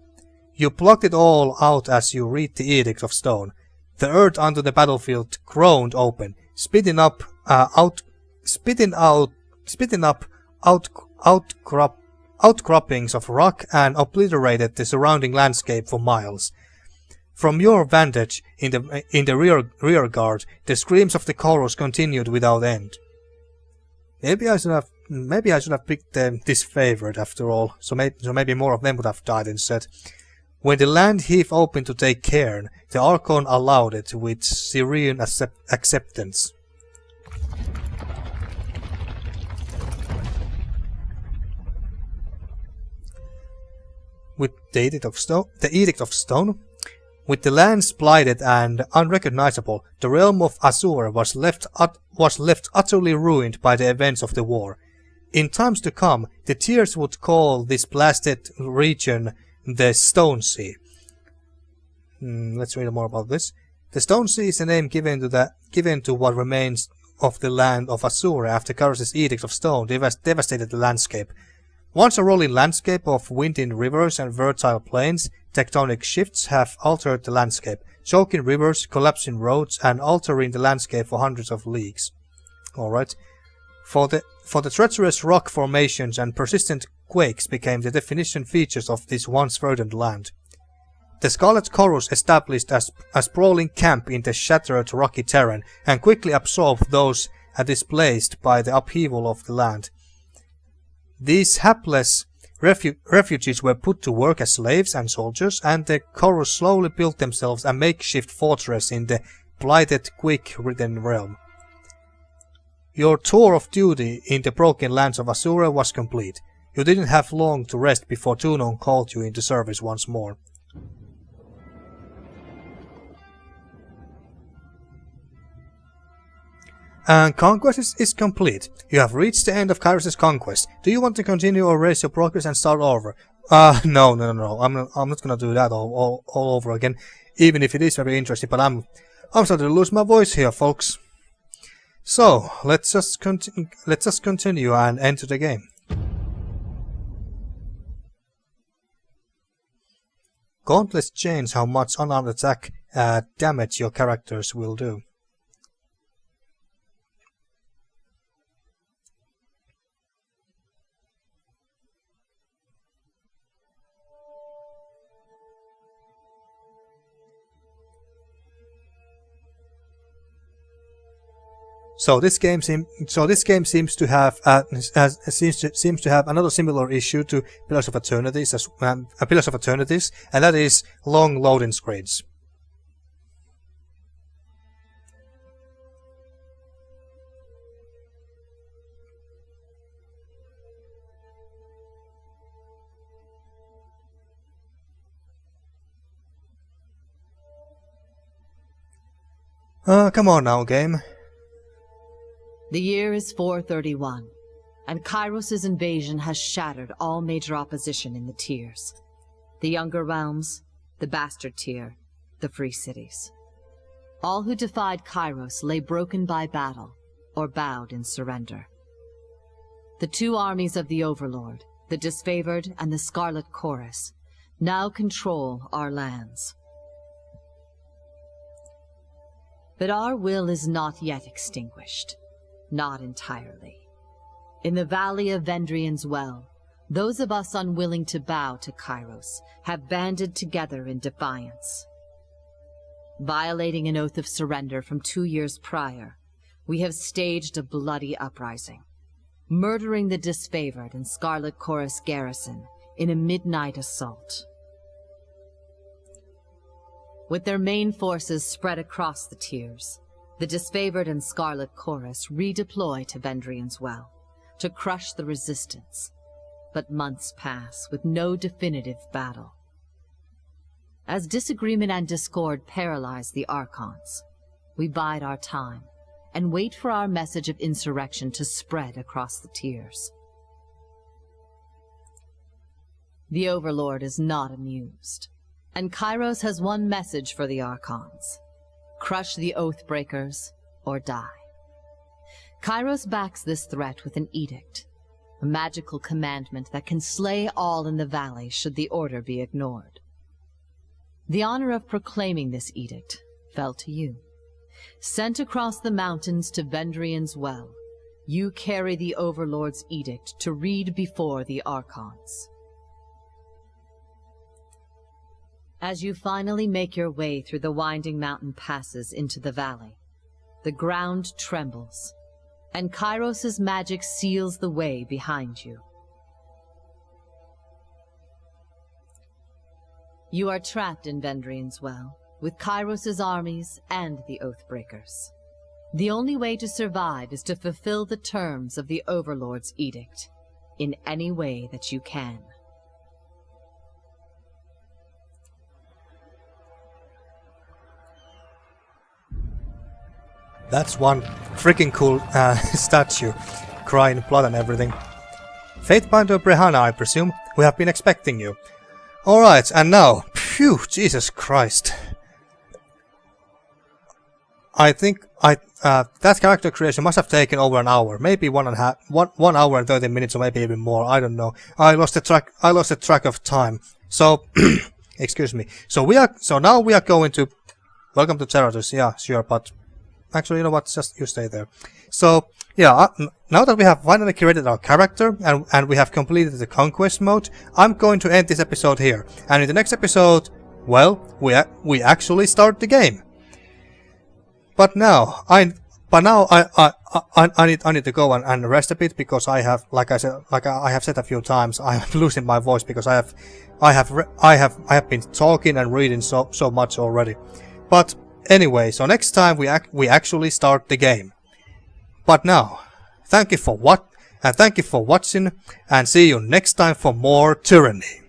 You plucked it all out as you read the Edict of Stone. The earth under the battlefield groaned open, spitting up outcroppings of rock and obliterated the surrounding landscape for miles. From your vantage in the rear guard, the screams of the chorus continued without end. Maybe I should have picked them disfavored after all, so maybe more of them would have died instead. When the land heaved open to take Cairn, the Archon allowed it with serene acceptance. With the Edict of Stone, with the lands blighted and unrecognizable, the realm of Asura was left utterly ruined by the events of the war. In times to come, the Tears would call this blasted region the Stone Sea. Let's read more about this. The Stone Sea is a name given to what remains of the land of Asura after Kairos' Edict of Stone devastated the landscape. Once a rolling landscape of winding rivers and fertile plains, tectonic shifts have altered the landscape, choking rivers, collapsing roads, and altering the landscape for hundreds of leagues. Alright. For the treacherous rock formations and persistent quakes became the definition features of this once verdant land. The Scarlet Chorus established a sprawling camp in the shattered rocky terrain and quickly absorbed those displaced by the upheaval of the land. These hapless refugees were put to work as slaves and soldiers, and the Chorus slowly built themselves a makeshift fortress in the blighted, quick-ridden realm. Your tour of duty in the broken lands of Asura was complete. You didn't have long to rest before Tunon called you into service once more. And Conquest is complete. You have reached the end of Kairos' Conquest. Do you want to continue or erase your progress and start over? No. I'm not gonna do that all over again. Even if it is very interesting, but I'm starting to lose my voice here, folks. So let's just continue and enter the game. Gauntlets change how much unarmed attack damage your characters will do. So this game seems to have another similar issue to Pillars of Eternities, and that is long loading screens. Come on now, game. The year is 431, and Kairos' invasion has shattered all major opposition in the tiers. The Younger Realms, the Bastard Tier, the Free Cities. All who defied Kairos lay broken by battle, or bowed in surrender. The two armies of the Overlord, the Disfavored and the Scarlet Chorus, now control our lands. But our will is not yet extinguished. Not entirely. In the valley of Vendrian's Well, those of us unwilling to bow to Kairos have banded together in defiance. Violating an oath of surrender from 2 years prior, we have staged a bloody uprising, murdering the disfavored and Scarlet Chorus garrison in a midnight assault. With their main forces spread across the tiers, the disfavored and Scarlet Chorus redeploy to Vendrian's Well to crush the resistance, but months pass with no definitive battle. As disagreement and discord paralyze the Archons, we bide our time and wait for our message of insurrection to spread across the tiers. The Overlord is not amused, and Kairos has one message for the Archons: crush the Oathbreakers or die. Kairos backs this threat with an edict, a magical commandment that can slay all in the valley should the order be ignored. The honor of proclaiming this edict fell to you. Sent across the mountains to Vendrian's Well, you carry the Overlord's edict to read before the Archons. As you finally make your way through the winding mountain passes into the valley, the ground trembles, and Kairos' magic seals the way behind you. You are trapped in Vendrian's Well, with Kairos' armies and the Oathbreakers. The only way to survive is to fulfill the terms of the Overlord's edict, in any way that you can. That's one freaking cool statue, crying blood and everything. Faithbinder Brehana, I presume. We have been expecting you. Alright, and now, phew, Jesus Christ. I think that character creation must have taken over an hour, maybe 1 hour and 30 minutes, or maybe even more. I don't know. I lost the track of time. So, excuse me. So now we are going to welcome to Terratus. Yeah, sure, but actually, you know what? Just you stay there. So, yeah, now that we have finally created our character and we have completed the Conquest mode, I'm going to end this episode here. And in the next episode, well, we actually start the game. But now I need to go and rest a bit, because I have, like I have said a few times, I am losing my voice because I have been talking and reading so much already. But anyway, so next time we actually start the game. But now, thank you for watching, and see you next time for more Tyranny.